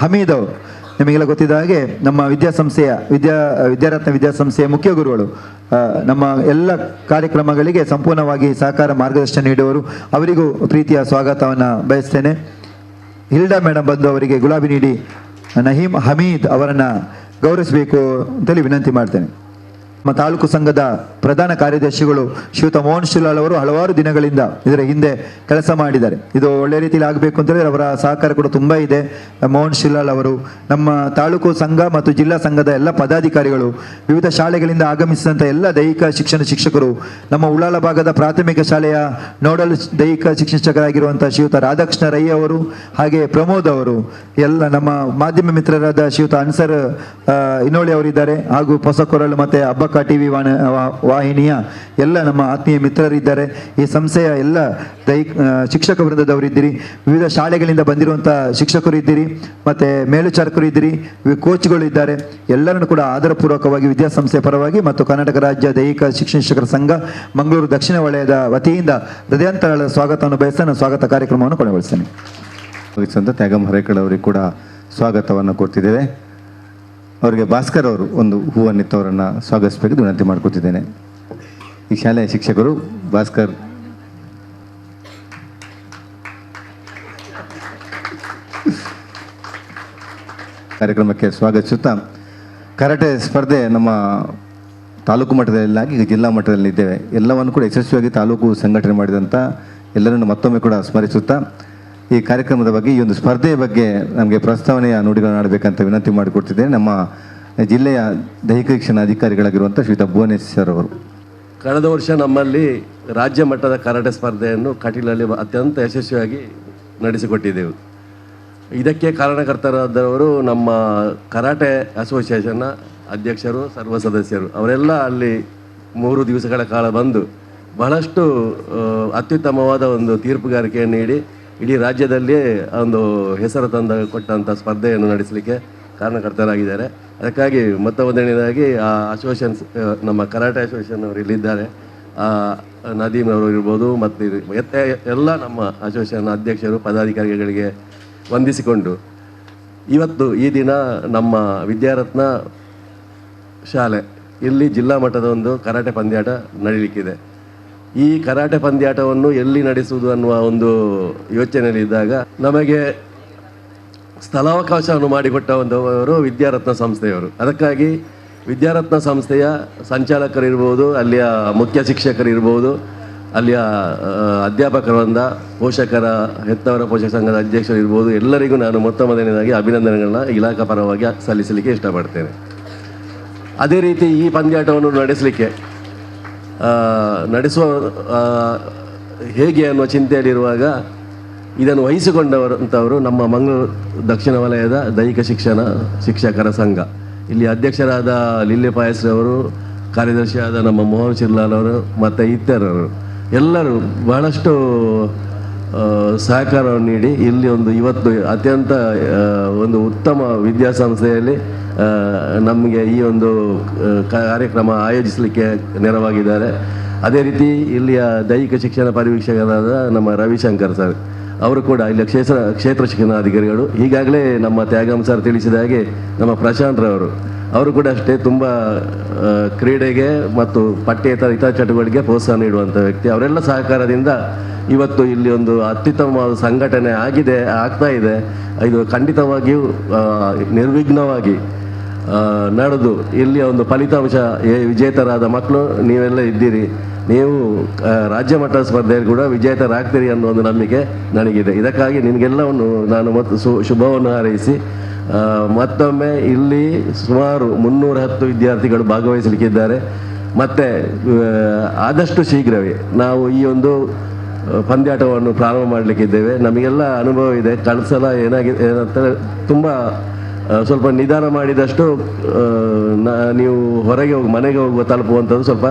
Speaker 3: ಹಮೀದ್ ಅವರು, ನಿಮಗೆಲ್ಲ ಗೊತ್ತಿದ್ದ ಹಾಗೆ ನಮ್ಮ ವಿದ್ಯಾಸಂಸ್ಥೆಯ ವಿದ್ಯಾರತ್ನ ವಿದ್ಯಾಸಂಸ್ಥೆಯ ಮುಖ್ಯ ಗುರುಗಳು. ನಮ್ಮ ಎಲ್ಲ ಕಾರ್ಯಕ್ರಮಗಳಿಗೆ ಸಂಪೂರ್ಣವಾಗಿ ಸಹಕಾರ ಮಾರ್ಗದರ್ಶನ ನೀಡುವವರು. ಅವರಿಗೂ ಪ್ರೀತಿಯ ಸ್ವಾಗತವನ್ನು ಬಯಸ್ತೇನೆ. ಹಿಲ್ಡಾ ಮೇಡಮ್ ಬಂದು ಅವರಿಗೆ ಗುಲಾಬಿ ನೀಡಿ ನಹೀಂ ಹಮೀದ್ ಅವರನ್ನು ಗೌರವಿಸಬೇಕು ಅಂತೇಳಿ ವಿನಂತಿ ಮಾಡ್ತೇನೆ. ನಮ್ಮ ತಾಲೂಕು ಸಂಘದ ಪ್ರಧಾನ ಕಾರ್ಯದರ್ಶಿಗಳು ಶ್ರೀಯುತ ಮೋಹನ್ ಶಿಲಾಲ್ ಅವರು ಹಲವಾರು ದಿನಗಳಿಂದ ಇದರ ಹಿಂದೆ ಕೆಲಸ ಮಾಡಿದ್ದಾರೆ. ಇದು ಒಳ್ಳೆ ರೀತಿಯಲ್ಲಿ ಆಗಬೇಕು ಅಂತೇಳಿದ್ರೆ ಅವರ ಸಹಕಾರ ಕೂಡ ತುಂಬ ಇದೆ. ಮೋಹನ್ ಶಿಲಾಲ್ ಅವರು, ನಮ್ಮ ತಾಲೂಕು ಸಂಘ ಮತ್ತು ಜಿಲ್ಲಾ ಸಂಘದ ಎಲ್ಲ ಪದಾಧಿಕಾರಿಗಳು, ವಿವಿಧ ಶಾಲೆಗಳಿಂದ ಆಗಮಿಸಿದಂಥ ಎಲ್ಲ ದೈಹಿಕ ಶಿಕ್ಷಣ ಶಿಕ್ಷಕರು, ನಮ್ಮ ಉಳ್ಳಾಲ ಭಾಗದ ಪ್ರಾಥಮಿಕ ಶಾಲೆಯ ನೋಡಲ್ ದೈಹಿಕ ಶಿಕ್ಷಕರಾಗಿರುವಂಥ ಶ್ರೀಯುತ ರಾಧಾಕೃಷ್ಣ ರೈ ಅವರು, ಹಾಗೆ ಪ್ರಮೋದ್ ಅವರು, ಎಲ್ಲ ನಮ್ಮ ಮಾಧ್ಯಮ ಮಿತ್ರರಾದ ಶ್ರೀಯುತ ಅನ್ಸರ್ ಇನೋಳಿ ಅವರಿದ್ದಾರೆ, ಹಾಗೂ ಹೊಸಕೊರಲು ಮತ್ತು ಹಬ್ಬಕ್ಕ ಟಿವಿ ವಾಹಿನಿಯ ಎಲ್ಲ ನಮ್ಮ ಆತ್ಮೀಯ ಮಿತ್ರರಿದ್ದಾರೆ. ಈ ಸಂಸ್ಥೆಯ ಎಲ್ಲ ಶಿಕ್ಷಕ ವೃಂದದವರಿದ್ದೀರಿ, ವಿವಿಧ ಶಾಲೆಗಳಿಂದ ಬಂದಿರುವಂಥ ಶಿಕ್ಷಕರು ಇದ್ದೀರಿ, ಮತ್ತು ಮೇಲ್ವಿಚಾರಕರು ಇದ್ದೀರಿ, ಕೋಚ್ಗಳು ಇದ್ದಾರೆ. ಎಲ್ಲರನ್ನು ಕೂಡ ಆದರಪೂರ್ವಕವಾಗಿ ವಿದ್ಯಾಸಂಸ್ಥೆ ಪರವಾಗಿ ಮತ್ತು ಕರ್ನಾಟಕ ರಾಜ್ಯ ದೈಹಿಕ ಶಿಕ್ಷಣ ಶಿಕ್ಷಕರ ಸಂಘ ಮಂಗಳೂರು ದಕ್ಷಿಣ ವಲಯದ ವತಿಯಿಂದ ಹೃದಯಾಂತರಾಳದ ಸ್ವಾಗತವನ್ನು ಬಯಸ್ತಾ ನಾನು ಸ್ವಾಗತ ಕಾರ್ಯಕ್ರಮವನ್ನು ಕೊನೆಗೊಳಿಸ್ತೇನೆ.
Speaker 1: ತ್ಯಾಗಂ ಹರೇಕಳ ಅವರಿಗೆ ಕೂಡ ಸ್ವಾಗತವನ್ನು ಕೊಡ್ತಿದ್ದೇವೆ. ಅವರಿಗೆ ಭಾಸ್ಕರ್ ಅವರು ಒಂದು ಹೂವನ್ನಿತ್ತವರನ್ನು ಸ್ವಾಗತಿಸಬೇಕು ವಿನಂತಿ ಮಾಡ್ಕೊತಿದ್ದೇನೆ. ಈ ಶಾಲೆಯ ಶಿಕ್ಷಕರು ಭಾಸ್ಕರ್ ಕಾರ್ಯಕ್ರಮಕ್ಕೆ ಸ್ವಾಗತಿಸುತ್ತಾ, ಕರಾಟೆ ಸ್ಪರ್ಧೆ ನಮ್ಮ ತಾಲೂಕು ಮಟ್ಟದಲ್ಲಾಗಿ ಈಗ ಜಿಲ್ಲಾ ಮಟ್ಟದಲ್ಲಿದ್ದೇವೆ. ಎಲ್ಲವನ್ನು ಕೂಡ ಯಶಸ್ವಿಯಾಗಿ ತಾಲೂಕು ಸಂಘಟನೆ ಮಾಡಿದಂಥ ಎಲ್ಲರನ್ನು ಮತ್ತೊಮ್ಮೆ ಕೂಡ ಸ್ಮರಿಸುತ್ತಾ, ಈ ಕಾರ್ಯಕ್ರಮದ ಬಗ್ಗೆ, ಈ ಒಂದು ಸ್ಪರ್ಧೆಯ ಬಗ್ಗೆ ನಮಗೆ ಪ್ರಸ್ತಾವನೆಯ ನುಡಿಗಳನ್ನು ಆಡಬೇಕಂತ ವಿನಂತಿ ಮಾಡಿಕೊಡ್ತಿದ್ದೇನೆ. ನಮ್ಮ ಜಿಲ್ಲೆಯ ದೈಹಿಕ ಶಿಕ್ಷಣ ಅಧಿಕಾರಿಗಳಾಗಿರುವಂಥ ಶ್ರೀಯುತ ಭುವನೇಶ್ವರ್ ಅವರು.
Speaker 4: ಕಳೆದ ವರ್ಷ ನಮ್ಮಲ್ಲಿ ರಾಜ್ಯ ಮಟ್ಟದ ಕರಾಟೆ ಸ್ಪರ್ಧೆಯನ್ನು ಕಟೀಲಲ್ಲಿ ಅತ್ಯಂತ ಯಶಸ್ವಿಯಾಗಿ ನಡೆಸಿಕೊಟ್ಟಿದ್ದೆವು. ಇದಕ್ಕೆ ಕಾರಣಕರ್ತರಾದವರು ನಮ್ಮ ಕರಾಟೆ ಅಸೋಸಿಯೇಷನ್ನ ಅಧ್ಯಕ್ಷರು, ಸರ್ವ ಸದಸ್ಯರು. ಅವರೆಲ್ಲ ಅಲ್ಲಿ 3 ದಿವಸಗಳ ಕಾಲ ಬಂದು ಬಹಳಷ್ಟು ಅತ್ಯುತ್ತಮವಾದ ಒಂದು ತೀರ್ಪುಗಾರಿಕೆಯನ್ನು ನೀಡಿ ಇಡೀ ರಾಜ್ಯದಲ್ಲಿಯೇ ಒಂದು ಹೆಸರು ಕೊಟ್ಟಂಥ ಸ್ಪರ್ಧೆಯನ್ನು ನಡೆಸಲಿಕ್ಕೆ ಕಾರಣಕರ್ತರಾಗಿದ್ದಾರೆ. ಅದಕ್ಕಾಗಿ ಮೊದಲನೇದಾಗಿ ಆ ಅಸೋಸಿಯೇಷನ್ಸ್, ನಮ್ಮ ಕರಾಟೆ ಅಸೋಸಿಯೇಷನ್ ಅವರು ಇಲ್ಲಿದ್ದಾರೆ, ನದೀಮ್ ಅವರು ಇರ್ಬೋದು, ಮತ್ತು ಎಲ್ಲ ನಮ್ಮ ಅಸೋಸಿಯೇಷನ್ ಅಧ್ಯಕ್ಷರು, ಪದಾಧಿಕಾರಿಗಳಿಗೆ ವಂದಿಸಿಕೊಂಡು, ಇವತ್ತು ಈ ದಿನ ನಮ್ಮ ವಿದ್ಯಾರತ್ನ ಶಾಲೆ ಇಲ್ಲಿ ಜಿಲ್ಲಾ ಮಟ್ಟದ ಒಂದು ಕರಾಟೆ ಪಂದ್ಯಾಟ ನಡೀಲಿಕ್ಕಿದೆ. ಈ ಕರಾಟೆ ಪಂದ್ಯಾಟವನ್ನು ಎಲ್ಲಿ ನಡೆಸುವುದು ಅನ್ನುವ ಒಂದು ಯೋಚನೆಯಲ್ಲಿದ್ದಾಗ ನಮಗೆ ಸ್ಥಳಾವಕಾಶವನ್ನು ಮಾಡಿಕೊಟ್ಟವರು ವಿದ್ಯಾರತ್ನ ಸಂಸ್ಥೆಯವರು. ಅದಕ್ಕಾಗಿ ವಿದ್ಯಾರತ್ನ ಸಂಸ್ಥೆಯ ಸಂಚಾಲಕರಿರ್ಬೋದು, ಅಲ್ಲಿಯ ಮುಖ್ಯ ಶಿಕ್ಷಕರಿರ್ಬೋದು, ಅಲ್ಲಿಯ ಅಧ್ಯಾಪಕರಿಂದ, ಪೋಷಕರ ಹೆತ್ತವರ ಪೋಷಕ ಸಂಘದ ಅಧ್ಯಕ್ಷರಿರ್ಬೋದು, ಎಲ್ಲರಿಗೂ ನಾನು ಮೊದಲನೇದಾಗಿ ಅಭಿನಂದನೆಗಳನ್ನ ಇಲಾಖಾ ಪರವಾಗಿ ಸಲ್ಲಿಸಲಿಕ್ಕೆ ಇಷ್ಟಪಡ್ತೇನೆ. ಅದೇ ರೀತಿ ಈ ಪಂದ್ಯಾಟವನ್ನು ನಡೆಸುವ ಹೇಗೆ ಅನ್ನುವ ಚಿಂತೆಯಲ್ಲಿರುವಾಗ ಇದನ್ನು ವಹಿಸಿಕೊಂಡವರಂಥವರು ನಮ್ಮ ಮಂಗಳೂರು ದಕ್ಷಿಣ ವಲಯದ ದೈಹಿಕ ಶಿಕ್ಷಕರ ಸಂಘ. ಇಲ್ಲಿ ಅಧ್ಯಕ್ಷರಾದ ಲಿಲ್ಲಿ ಪಾಯಸ್ರವರು, ಕಾರ್ಯದರ್ಶಿಯಾದ ನಮ್ಮ ಮೋಹನ್ ಶಿರ್ಲಾಲ್ ಅವರು ಮತ್ತು ಇತರರು ಎಲ್ಲರೂ ಬಹಳಷ್ಟು ಸಹಕಾರವನ್ನು ನೀಡಿ ಇಲ್ಲಿ ಇವತ್ತು ಅತ್ಯಂತ ಒಂದು ಉತ್ತಮ ವಿದ್ಯಾಸಂಸ್ಥೆಯಲ್ಲಿ ನಮಗೆ ಈ ಒಂದು ಕಾರ್ಯಕ್ರಮ ಆಯೋಜಿಸಲಿಕ್ಕೆ ನೆರವಾಗಿದ್ದಾರೆ. ಅದೇ ರೀತಿ ಇಲ್ಲಿಯ ದೈಹಿಕ ಶಿಕ್ಷಣ ಪರಿವೀಕ್ಷಕರಾದ ನಮ್ಮ ರವಿಶಂಕರ್ ಸರ್ ಅವರು ಕೂಡ ಇಲ್ಲಿ ಕ್ಷೇತ್ರ ಶಿಕ್ಷಣಾಧಿಕಾರಿಗಳು. ಈಗಾಗಲೇ ನಮ್ಮ ತ್ಯಾಗಂ ಸರ್ ತಿಳಿಸಿದ ಹಾಗೆ ನಮ್ಮ ಪ್ರಶಾಂತ್ ರವರು ಅವರು ಕೂಡ ಅಷ್ಟೇ ತುಂಬ ಕ್ರೀಡೆಗೆ ಮತ್ತು ಪಠ್ಯೇತರ ಇತರ ಚಟುವಟಿಕೆಗೆ ಪ್ರೋತ್ಸಾಹ ನೀಡುವಂಥ ವ್ಯಕ್ತಿ. ಅವರೆಲ್ಲ ಸಹಕಾರದಿಂದ ಇವತ್ತು ಇಲ್ಲಿ ಒಂದು ಅತ್ಯುತ್ತಮವಾದ ಸಂಘಟನೆ ಆಗ್ತಾ ಇದೆ. ಇದು ಖಂಡಿತವಾಗಿಯೂ ನಿರ್ವಿಘ್ನವಾಗಿ ನಡೆದು ಇಲ್ಲಿಯ ಒಂದು ಫಲಿತಾಂಶ ವಿಜೇತರಾದ ಮಕ್ಕಳು ನೀವೆಲ್ಲ ಇದ್ದೀರಿ. ನೀವು ರಾಜ್ಯ ಮಟ್ಟದ ಸ್ಪರ್ಧೆಯಲ್ಲಿ ಕೂಡ ವಿಜೇತರಾಗ್ತೀರಿ ಅನ್ನೋ ಒಂದು ನಂಬಿಕೆ ನನಗಿದೆ. ಇದಕ್ಕಾಗಿ ನಿಮಗೆಲ್ಲವನ್ನು ನಾನು ಶುಭವನ್ನು ಹಾರೈಸಿ, ಮತ್ತೊಮ್ಮೆ ಇಲ್ಲಿ ಸುಮಾರು 310 ವಿದ್ಯಾರ್ಥಿಗಳು ಭಾಗವಹಿಸಲಿಕ್ಕಿದ್ದಾರೆ. ಮತ್ತು ಆದಷ್ಟು ಶೀಘ್ರವೇ ನಾವು ಈ ಒಂದು ಪಂದ್ಯಾಟವನ್ನು ಪ್ರಾರಂಭ ಮಾಡಲಿಕ್ಕಿದ್ದೇವೆ. ನಮಗೆಲ್ಲ ಅನುಭವ ಇದೆ. ಕಳೆದ ಸಲ ಏನಾಗಿದೆ ಏನಂತ ತುಂಬ ಸ್ವಲ್ಪ ನಿಧಾನ ಮಾಡಿದಷ್ಟು ನೀವು ಹೊರಗೆ ಮನೆಗೆ ತಲುಪುವಂಥದ್ದು ಸ್ವಲ್ಪ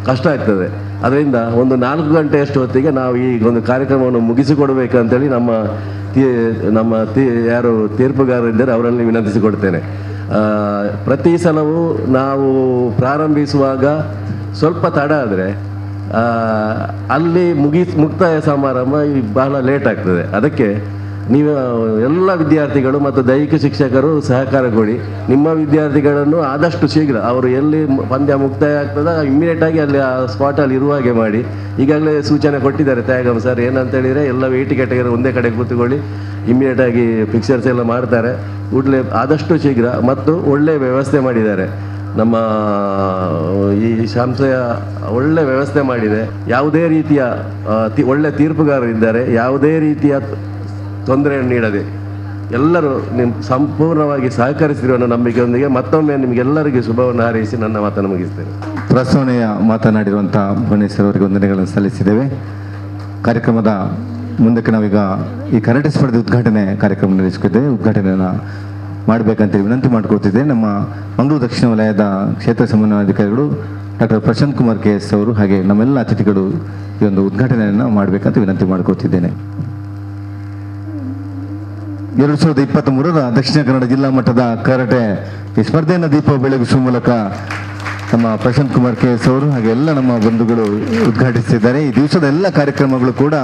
Speaker 4: ಕಷ್ಟ ಆಗ್ತದೆ. ಅದರಿಂದ ಒಂದು 4 ಗಂಟೆಯಷ್ಟು ಹೊತ್ತಿಗೆ ನಾವು ಈ ಒಂದು ಕಾರ್ಯಕ್ರಮವನ್ನು ಮುಗಿಸಿಕೊಡಬೇಕಂತೇಳಿ ನಮ್ಮ ಯಾರು ತೀರ್ಪುಗಾರರಿದ್ದಾರೆ ಅವರಲ್ಲಿ ವಿನಂತಿಸಿಕೊಡ್ತೇನೆ. ಪ್ರತಿ ಸಲವೂ ನಾವು ಪ್ರಾರಂಭಿಸುವಾಗ ಸ್ವಲ್ಪ ತಡ ಆದರೆ ಅಲ್ಲಿ ಮುಕ್ತಾಯ ಸಮಾರಂಭ ಬಹಳ ಲೇಟ್ ಆಗ್ತದೆ. ಅದಕ್ಕೆ ನೀವು ಎಲ್ಲ ವಿದ್ಯಾರ್ಥಿಗಳು ಮತ್ತು ದೈಹಿಕ ಶಿಕ್ಷಕರು ಸಹಕಾರ ಕೊಡಿ. ನಿಮ್ಮ ವಿದ್ಯಾರ್ಥಿಗಳನ್ನು ಆದಷ್ಟು ಶೀಘ್ರ ಅವರು ಎಲ್ಲಿ ಪಂದ್ಯ ಮುಕ್ತಾಯ ಆಗ್ತದೆ ಇಮ್ಮಿಡಿಯೇಟಾಗಿ ಅಲ್ಲಿ ಆ ಸ್ಪಾಟಲ್ಲಿ ಇರುವ ಹಾಗೆ ಮಾಡಿ. ಈಗಾಗಲೇ ಸೂಚನೆ ಕೊಟ್ಟಿದ್ದಾರೆ ತ್ಯಾಗಂ ಸರ್. ಏನಂತ ಹೇಳಿದರೆ ಎಲ್ಲ ವೇಟ್ ಕ್ಯಾಟಗರಿ ಒಂದೇ ಕಡೆ ಕೂತ್ಕೊಳ್ಳಿ, ಇಮ್ಮಿಡಿಯೇಟಾಗಿ ಪಿಕ್ಚರ್ಸ್ ಎಲ್ಲ ಮಾಡ್ತಾರೆ. ಕೂಡಲೇ ಆದಷ್ಟು ಶೀಘ್ರ ಮತ್ತು ಒಳ್ಳೆಯ ವ್ಯವಸ್ಥೆ ಮಾಡಿದ್ದಾರೆ. ನಮ್ಮ ಈ ಸಂಸ್ಥೆಯ ಒಳ್ಳೆ ವ್ಯವಸ್ಥೆ ಮಾಡಿದೆ. ಯಾವುದೇ ರೀತಿಯ ಒಳ್ಳೆ ತೀರ್ಪುಗಾರರಿದ್ದಾರೆ. ಯಾವುದೇ ರೀತಿಯ ತೊಂದರೆಯನ್ನು ನೀಡದೆ ಎಲ್ಲರೂ ಸಂಪೂರ್ಣವಾಗಿ ಸಹಕರಿಸಿರುವ ನಂಬಿಕೆಯೊಂದಿಗೆ ಮತ್ತೊಮ್ಮೆ ನಿಮಗೆಲ್ಲರಿಗೂ ಶುಭವನ್ನು ಹಾರೈಸಿ ನನ್ನ ಮಾತನ್ನು ಮುಗಿಸ್ತೇನೆ.
Speaker 1: ಪ್ರಸ್ತಾವನೆಯ ಮಾತನಾಡಿರುವಂಥ ಭುವನೇಶ್ವರ್ ಅವರಿಗೆ ವಂದನೆಗಳನ್ನು ಸಲ್ಲಿಸಿದ್ದೇವೆ. ಕಾರ್ಯಕ್ರಮದ ಮುಂದಕ್ಕೆ ನಾವೀಗ ಈ ಕರಾಟೆ ಸ್ಪರ್ಧೆ ಉದ್ಘಾಟನೆ ಕಾರ್ಯಕ್ರಮ ನಡೆಸಿದ್ದೇವೆ. ಉದ್ಘಾಟನೆಯನ್ನು ಮಾಡಬೇಕಂತೇಳಿ ವಿನಂತಿ ಮಾಡಿಕೊಡ್ತಿದ್ದೆ. ನಮ್ಮ ಮಂಗಳೂರು ದಕ್ಷಿಣ ವಲಯದ ಕ್ಷೇತ್ರ ಸಮನ್ವಯಾಧಿಕಾರಿಗಳು ಡಾಕ್ಟರ್ ಪ್ರಶಾಂತ್ ಕುಮಾರ್ KS ಅವರು ಹಾಗೆ ನಮ್ಮೆಲ್ಲ ಅತಿಥಿಗಳು ಈ ಒಂದು ಉದ್ಘಾಟನೆಯನ್ನು ಮಾಡಬೇಕಂತ ವಿನಂತಿ ಮಾಡಿಕೊಡ್ತಿದ್ದೇನೆ. 2023ರ ದಕ್ಷಿಣ ಕನ್ನಡ ಜಿಲ್ಲಾ ಮಟ್ಟದ ಕರಾಟೆ ಈ ಸ್ಪರ್ಧೆಯನ್ನು ದೀಪ ಬೆಳಗಿಸುವ ಮೂಲಕ ನಮ್ಮ ಪ್ರಶಾಂತ್ ಕುಮಾರ್ KS ಅವರು ಹಾಗೆ ಎಲ್ಲ ನಮ್ಮ ಬಂಧುಗಳು ಉದ್ಘಾಟಿಸಿದ್ದಾರೆ. ಈ ದಿವಸದ ಎಲ್ಲ ಕಾರ್ಯಕ್ರಮಗಳು ಕೂಡ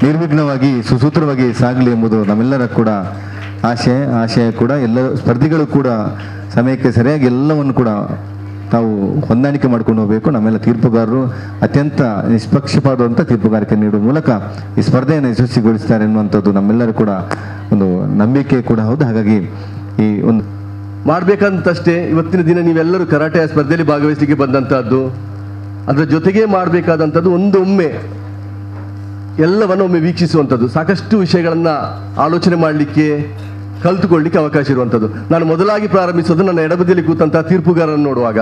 Speaker 1: ನಿರ್ವಿಘ್ನವಾಗಿ ಸುಸೂತ್ರವಾಗಿ ಸಾಗಲಿ ಎಂಬುದು ನಮ್ಮೆಲ್ಲರ ಕೂಡ ಆಶಯ ಕೂಡ. ಎಲ್ಲ ಸ್ಪರ್ಧಿಗಳು ಕೂಡ ಸಮಯಕ್ಕೆ ಸರಿಯಾಗಿ ಎಲ್ಲವನ್ನು ಕೂಡ ತಾವು ಹೊಂದಾಣಿಕೆ ಮಾಡ್ಕೊಂಡು ಹೋಗಬೇಕು. ನಮ್ಮೆಲ್ಲ ತೀರ್ಪುಗಾರರು ಅತ್ಯಂತ ನಿಷ್ಪಕ್ಷಪಾತವಂತ ತೀರ್ಪುಗಾರಿಕೆ ನೀಡುವ ಮೂಲಕ ಈ ಸ್ಪರ್ಧೆಯನ್ನು ಯಶಸ್ವಿಗೊಳಿಸ್ತಾರೆ ಎನ್ನುವಂಥದ್ದು ನಮ್ಮೆಲ್ಲರೂ ಕೂಡ ಒಂದು ನಂಬಿಕೆ ಕೂಡ ಹೌದು. ಹಾಗಾಗಿ ಈ ಒಂದು
Speaker 4: ಮಾಡಬೇಕಂತಷ್ಟೇ ಇವತ್ತಿನ ದಿನ ನೀವೆಲ್ಲರೂ ಕರಾಟೆ ಸ್ಪರ್ಧೆಯಲ್ಲಿ ಭಾಗವಹಿಸಲಿಕ್ಕೆ ಬಂದಂತಹದ್ದು, ಅದರ ಜೊತೆಗೆ ಮಾಡಬೇಕಾದಂಥದ್ದು ಒಮ್ಮೆ ಎಲ್ಲವನ್ನು ಒಮ್ಮೆ ವೀಕ್ಷಿಸುವಂಥದ್ದು, ಸಾಕಷ್ಟು ವಿಷಯಗಳನ್ನು ಆಲೋಚನೆ ಮಾಡಲಿಕ್ಕೆ ಕಲ್ತುಕೊಳ್ಳಿಕ್ಕೆ ಅವಕಾಶ ಇರುವಂಥದ್ದು. ನಾನು ಮೊದಲಾಗಿ ಪ್ರಾರಂಭಿಸೋದು ನನ್ನ ಎಡಬದಿಯಲ್ಲಿ ಕೂತಂತಹ ತೀರ್ಪುಗಾರರನ್ನು ನೋಡುವಾಗ.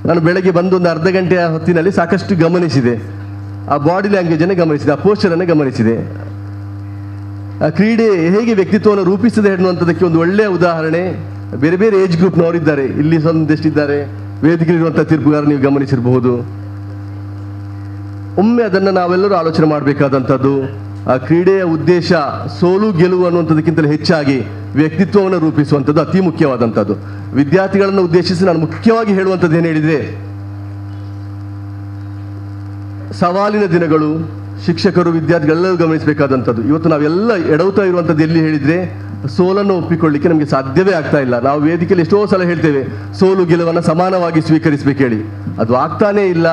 Speaker 4: ನಾನು ಬೆಳಗ್ಗೆ ಬಂದು ಒಂದು ಅರ್ಧ ಗಂಟೆಯ ಹೊತ್ತಿನಲ್ಲಿ ಸಾಕಷ್ಟು ಗಮನಿಸಿದೆ, ಆ ಬಾಡಿ ಲ್ಯಾಂಗ್ವೇಜನ್ನು ಗಮನಿಸಿದೆ, ಆ ಪೋಸ್ಚರನ್ನು ಗಮನಿಸಿದೆ. ಆ ಕ್ರೀಡೆ ಹೇಗೆ ವ್ಯಕ್ತಿತ್ವವನ್ನು ರೂಪಿಸಿದೆ ಎನ್ನುವಂಥದ್ದಕ್ಕೆ ಒಂದು ಒಳ್ಳೆಯ ಉದಾಹರಣೆ ಬೇರೆ ಬೇರೆ ಏಜ್ ಗ್ರೂಪ್ನವರಿದ್ದಾರೆ. ಇಲ್ಲಿ ಒಂದಷ್ಟಿದ್ದಾರೆ, ವೇದಿಕೆಯಲ್ಲಿರುವಂಥ ತೀರ್ಪುಗಾರ ನೀವು ಗಮನಿಸಿರಬಹುದು. ಒಮ್ಮೆ ಅದನ್ನು ನಾವೆಲ್ಲರೂ ಆಲೋಚನೆ ಮಾಡಬೇಕಾದಂಥದ್ದು. ಆ ಕ್ರೀಡೆಯ ಉದ್ದೇಶ ಸೋಲು ಗೆಲುವು ಅನ್ನುವಂಥದ್ದಕ್ಕಿಂತಲೂ ಹೆಚ್ಚಾಗಿ ವ್ಯಕ್ತಿತ್ವವನ್ನು ರೂಪಿಸುವಂಥದ್ದು ಅತಿ ಮುಖ್ಯವಾದಂಥದ್ದು. ವಿದ್ಯಾರ್ಥಿಗಳನ್ನು ಉದ್ದೇಶಿಸಿ ನಾನು ಮುಖ್ಯವಾಗಿ ಹೇಳುವಂಥದ್ದು ಏನು ಹೇಳಿದರೆ, ಸವಾಲಿನ ದಿನಗಳು, ಶಿಕ್ಷಕರು ವಿದ್ಯಾರ್ಥಿಗಳೆಲ್ಲರೂ ಗಮನಿಸಬೇಕಾದಂಥದ್ದು. ಇವತ್ತು ನಾವೆಲ್ಲ ಎಡವುತ್ತಾ ಇರುವಂಥದ್ದು ಎಲ್ಲಿ ಹೇಳಿದರೆ, ಸೋಲನ್ನು ಒಪ್ಪಿಕೊಳ್ಳಿಕ್ಕೆ ನಮಗೆ ಸಾಧ್ಯವೇ ಆಗ್ತಾ ಇಲ್ಲ. ನಾವು ವೇದಿಕೆಯಲ್ಲಿ ಎಷ್ಟೋ ಸಲ ಹೇಳ್ತೇವೆ ಸೋಲು ಗೆಲುವನ್ನು ಸಮಾನವಾಗಿ ಸ್ವೀಕರಿಸಬೇಕು ಹೇಳಿ, ಅದು ಆಗ್ತಾನೇ ಇಲ್ಲ.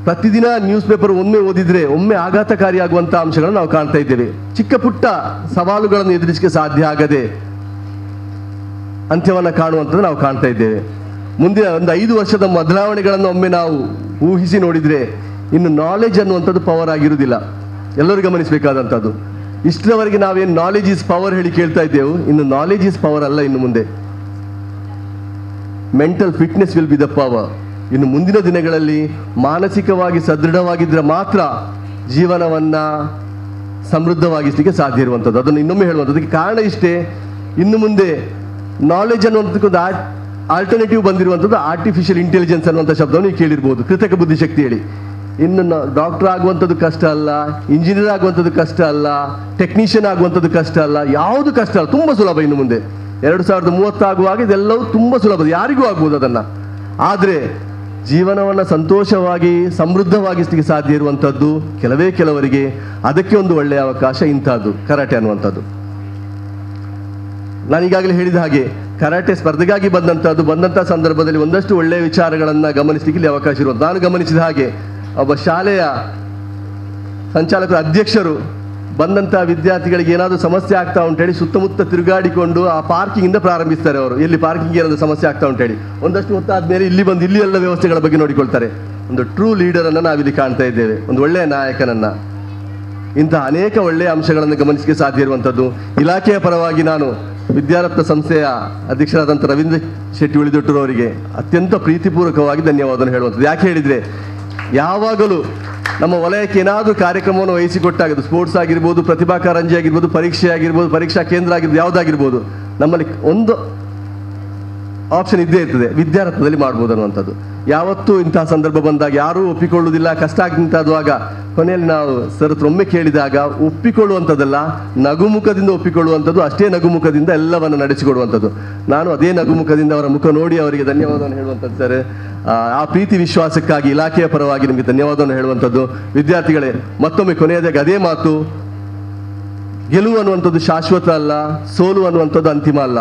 Speaker 4: ಪ್ರತಿದಿನ ನ್ಯೂಸ್ ಪೇಪರ್ ಒಮ್ಮೆ ಓದಿದ್ರೆ ಒಮ್ಮೆ ಆಘಾತಕಾರಿಯಾಗುವಂಥ ಅಂಶಗಳನ್ನು ನಾವು ಕಾಣ್ತಾ ಇದ್ದೇವೆ. ಚಿಕ್ಕ ಪುಟ್ಟ ಸವಾಲುಗಳನ್ನು ಎದುರಿಸಲಿಕ್ಕೆ ಸಾಧ್ಯ ಆಗದೆ ಅಂತ್ಯವನ್ನು ಕಾಣುವಂಥದ್ದು ನಾವು ಕಾಣ್ತಾ ಇದ್ದೇವೆ. ಮುಂದಿನ ಒಂದು 5 ವರ್ಷದ ಬದಲಾವಣೆಗಳನ್ನು ಒಮ್ಮೆ ನಾವು ಊಹಿಸಿ ನೋಡಿದರೆ ಇನ್ನು ನಾಲೆಜ್ ಅನ್ನುವಂಥದ್ದು ಪವರ್ ಆಗಿರುವುದಿಲ್ಲ. ಎಲ್ಲರೂ ಗಮನಿಸಬೇಕಾದಂಥದ್ದು. ಇಷ್ಟರವರೆಗೆ ನಾವೇನು ನಾಲೆಜ್ ಈಸ್ ಪವರ್ ಹೇಳಿ ಕೇಳ್ತಾ ಇದ್ದೇವೆ, ಇನ್ನು ನಾಲೆಜ್ ಈಸ್ ಪವರ್ ಅಲ್ಲ. ಇನ್ನು ಮುಂದೆ mental fitness will be the power. ಇನ್ನು ಮುಂದಿನ ದಿನಗಳಲ್ಲಿ ಮಾನಸಿಕವಾಗಿ ಸದೃಢವಾಗಿದ್ದರೆ ಮಾತ್ರ ಜೀವನವನ್ನು ಸಮೃದ್ಧವಾಗಿಸಲಿಕ್ಕೆ ಸಾಧ್ಯ ಇರುವಂಥದ್ದು. ಅದನ್ನು ಇನ್ನೊಮ್ಮೆ ಹೇಳುವಂಥದ್ದಕ್ಕೆ ಕಾರಣ ಇಷ್ಟೇ, ಇನ್ನು ಮುಂದೆ ನಾಲೆಜ್ ಅನ್ನುವಂಥದ್ದಕ್ಕೊಂದು ಆಲ್ಟರ್ನೇಟಿವ್ ಬಂದಿರುವಂಥದ್ದು ಆರ್ಟಿಫಿಷಿಯಲ್ ಇಂಟೆಲಿಜೆನ್ಸ್ ಅನ್ನುವಂಥ ಶಬ್ದವನ್ನು ನೀವು ಕೇಳಿರ್ಬೋದು, ಕೃತಕ ಬುದ್ಧಿಶಕ್ತಿ ಹೇಳಿ. ಇನ್ನು ಡಾಕ್ಟರ್ ಆಗುವಂಥದ್ದು ಕಷ್ಟ ಅಲ್ಲ, ಇಂಜಿನಿಯರ್ ಆಗುವಂಥದ್ದು ಕಷ್ಟ ಅಲ್ಲ, ಟೆಕ್ನಿಷಿಯನ್ ಆಗುವಂಥದ್ದು ಕಷ್ಟ ಅಲ್ಲ, ಯಾವುದು ಕಷ್ಟ ಅಲ್ಲ, ತುಂಬ ಸುಲಭ. ಇನ್ನು ಮುಂದೆ 2030 ಆಗುವಾಗ ಇದೆಲ್ಲವೂ ತುಂಬ ಸುಲಭ, ಯಾರಿಗೂ ಆಗ್ಬೋದು ಅದನ್ನು. ಆದರೆ ಜೀವನವನ್ನು ಸಂತೋಷವಾಗಿ ಸಮೃದ್ಧವಾಗಿಸಲಿಕ್ಕೆ ಸಾಧ್ಯ ಇರುವಂಥದ್ದು ಕೆಲವರಿಗೆ. ಅದಕ್ಕೆ ಒಂದು ಒಳ್ಳೆಯ ಅವಕಾಶ ಇಂಥದ್ದು ಕರಾಟೆ ಅನ್ನುವಂಥದ್ದು. ನಾನು ಈಗಾಗಲೇ ಹೇಳಿದ ಹಾಗೆ ಕರಾಟೆ ಸ್ಪರ್ಧೆಗಾಗಿ ಬಂದಂಥ ಸಂದರ್ಭದಲ್ಲಿ ಒಂದಷ್ಟು ಒಳ್ಳೆಯ ವಿಚಾರಗಳನ್ನು ಗಮನಿಸಲಿಕ್ಕೆ ಇಲ್ಲಿ ಅವಕಾಶ ಇರುವುದು. ನಾನು ಗಮನಿಸಿದ ಹಾಗೆ ಒಬ್ಬ ಶಾಲೆಯ ಸಂಚಾಲಕರ ಅಧ್ಯಕ್ಷರು ಬಂದಂಥ ವಿದ್ಯಾರ್ಥಿಗಳಿಗೆ ಏನಾದರೂ ಸಮಸ್ಯೆ ಆಗ್ತಾ ಉಂಟೇಳಿ ಸುತ್ತಮುತ್ತ ತಿರುಗಾಡಿಕೊಂಡು ಆ ಪಾರ್ಕಿಂಗಿಂದ ಪ್ರಾರಂಭಿಸ್ತಾರೆ. ಅವರು ಎಲ್ಲಿ ಪಾರ್ಕಿಂಗ್ ಏನಾದರೂ ಸಮಸ್ಯೆ ಆಗ್ತಾ ಉಂಟೇಳಿ ಒಂದಷ್ಟು ಹೊತ್ತಾದ್ಮೇಲೆ ಇಲ್ಲಿ ಎಲ್ಲ ವ್ಯವಸ್ಥೆಗಳ ಬಗ್ಗೆ ನೋಡಿಕೊಳ್ತಾರೆ. ಒಂದು ಟ್ರೂ ಲೀಡರನ್ನು ನಾವಿಲ್ಲಿ ಕಾಣ್ತಾ ಇದ್ದೇವೆ, ಒಂದು ಒಳ್ಳೆಯ ನಾಯಕನನ್ನು. ಇಂತಹ ಅನೇಕ ಒಳ್ಳೆಯ ಅಂಶಗಳನ್ನು ಗಮನಿಸಲಿಕ್ಕೆ ಸಾಧ್ಯ ಇರುವಂಥದ್ದು. ಇಲಾಖೆಯ ಪರವಾಗಿ ನಾನು ವಿದ್ಯಾರತ್ನ ಸಂಸ್ಥೆಯ ಅಧ್ಯಕ್ಷರಾದಂಥ ರವೀಂದ್ರ ಶೆಟ್ಟಿ ಉಳಿದೊಟ್ಟರು ಅವರಿಗೆ ಅತ್ಯಂತ ಪ್ರೀತಿಪೂರ್ವಕವಾಗಿ ಧನ್ಯವಾದವನ್ನು ಹೇಳುವಂಥದ್ದು. ಯಾಕೆ ಹೇಳಿದರೆ, ಯಾವಾಗಲೂ ನಮ್ಮ ವಲಯಕ್ಕೆ ಏನಾದರೂ ಕಾರ್ಯಕ್ರಮವನ್ನು ವಹಿಸಿಕೊಟ್ಟಾಗ ಸ್ಪೋರ್ಟ್ಸ್ ಆಗಿರ್ಬೋದು, ಪ್ರತಿಭಾ ಕಾರಂಜಿ ಆಗಿರ್ಬೋದು, ಪರೀಕ್ಷೆ ಆಗಿರ್ಬೋದು, ಪರೀಕ್ಷಾ ಕೇಂದ್ರ ಆಗಿರ್ಬೋದು, ಯಾವುದಾಗಿರ್ಬೋದು, ನಮ್ಮಲ್ಲಿ ಒಂದು ಆಪ್ಷನ್ ಇದ್ದೇ ಇರ್ತದೆ, ವಿದ್ಯಾರತ್ನದಲ್ಲಿ ಮಾಡ್ಬೋದು ಅನ್ನುವಂಥದ್ದು. ಯಾವತ್ತೂ ಇಂತಹ ಸಂದರ್ಭ ಬಂದಾಗ ಯಾರೂ ಒಪ್ಪಿಕೊಳ್ಳುವುದಿಲ್ಲ, ಕಷ್ಟ ಆಗಿಂತಾದುವಾಗ ಕೊನೆಯಲ್ಲಿ ನಾವು ಸರ್ ಹತ್ರ ಒಮ್ಮೆ ಕೇಳಿದಾಗ ಒಪ್ಪಿಕೊಳ್ಳುವಂಥದ್ದಲ್ಲ, ನಗುಮುಖದಿಂದ ಒಪ್ಪಿಕೊಳ್ಳುವಂಥದ್ದು, ಅಷ್ಟೇ ನಗುಮುಖದಿಂದ ಎಲ್ಲವನ್ನು ನಡೆಸಿಕೊಡುವಂಥದ್ದು. ನಾನು ಅದೇ ನಗುಮುಖದಿಂದ ಅವರ ಮುಖ ನೋಡಿ ಅವರಿಗೆ ಧನ್ಯವಾದವನ್ನು ಹೇಳುವಂಥದ್ದು. ಸರ್, ಆ ಪ್ರೀತಿ ವಿಶ್ವಾಸಕ್ಕಾಗಿ ಇಲಾಖೆಯ ಪರವಾಗಿ ನಿಮಗೆ ಧನ್ಯವಾದವನ್ನು ಹೇಳುವಂಥದ್ದು. ವಿದ್ಯಾರ್ಥಿಗಳೇ, ಮತ್ತೊಮ್ಮೆ ಕೊನೆಯದಾಗಿ ಅದೇ ಮಾತು, ಗೆಲುವು ಅನ್ನುವಂಥದ್ದು ಶಾಶ್ವತ ಅಲ್ಲ, ಸೋಲು ಅನ್ನುವಂಥದ್ದು ಅಂತಿಮ ಅಲ್ಲ.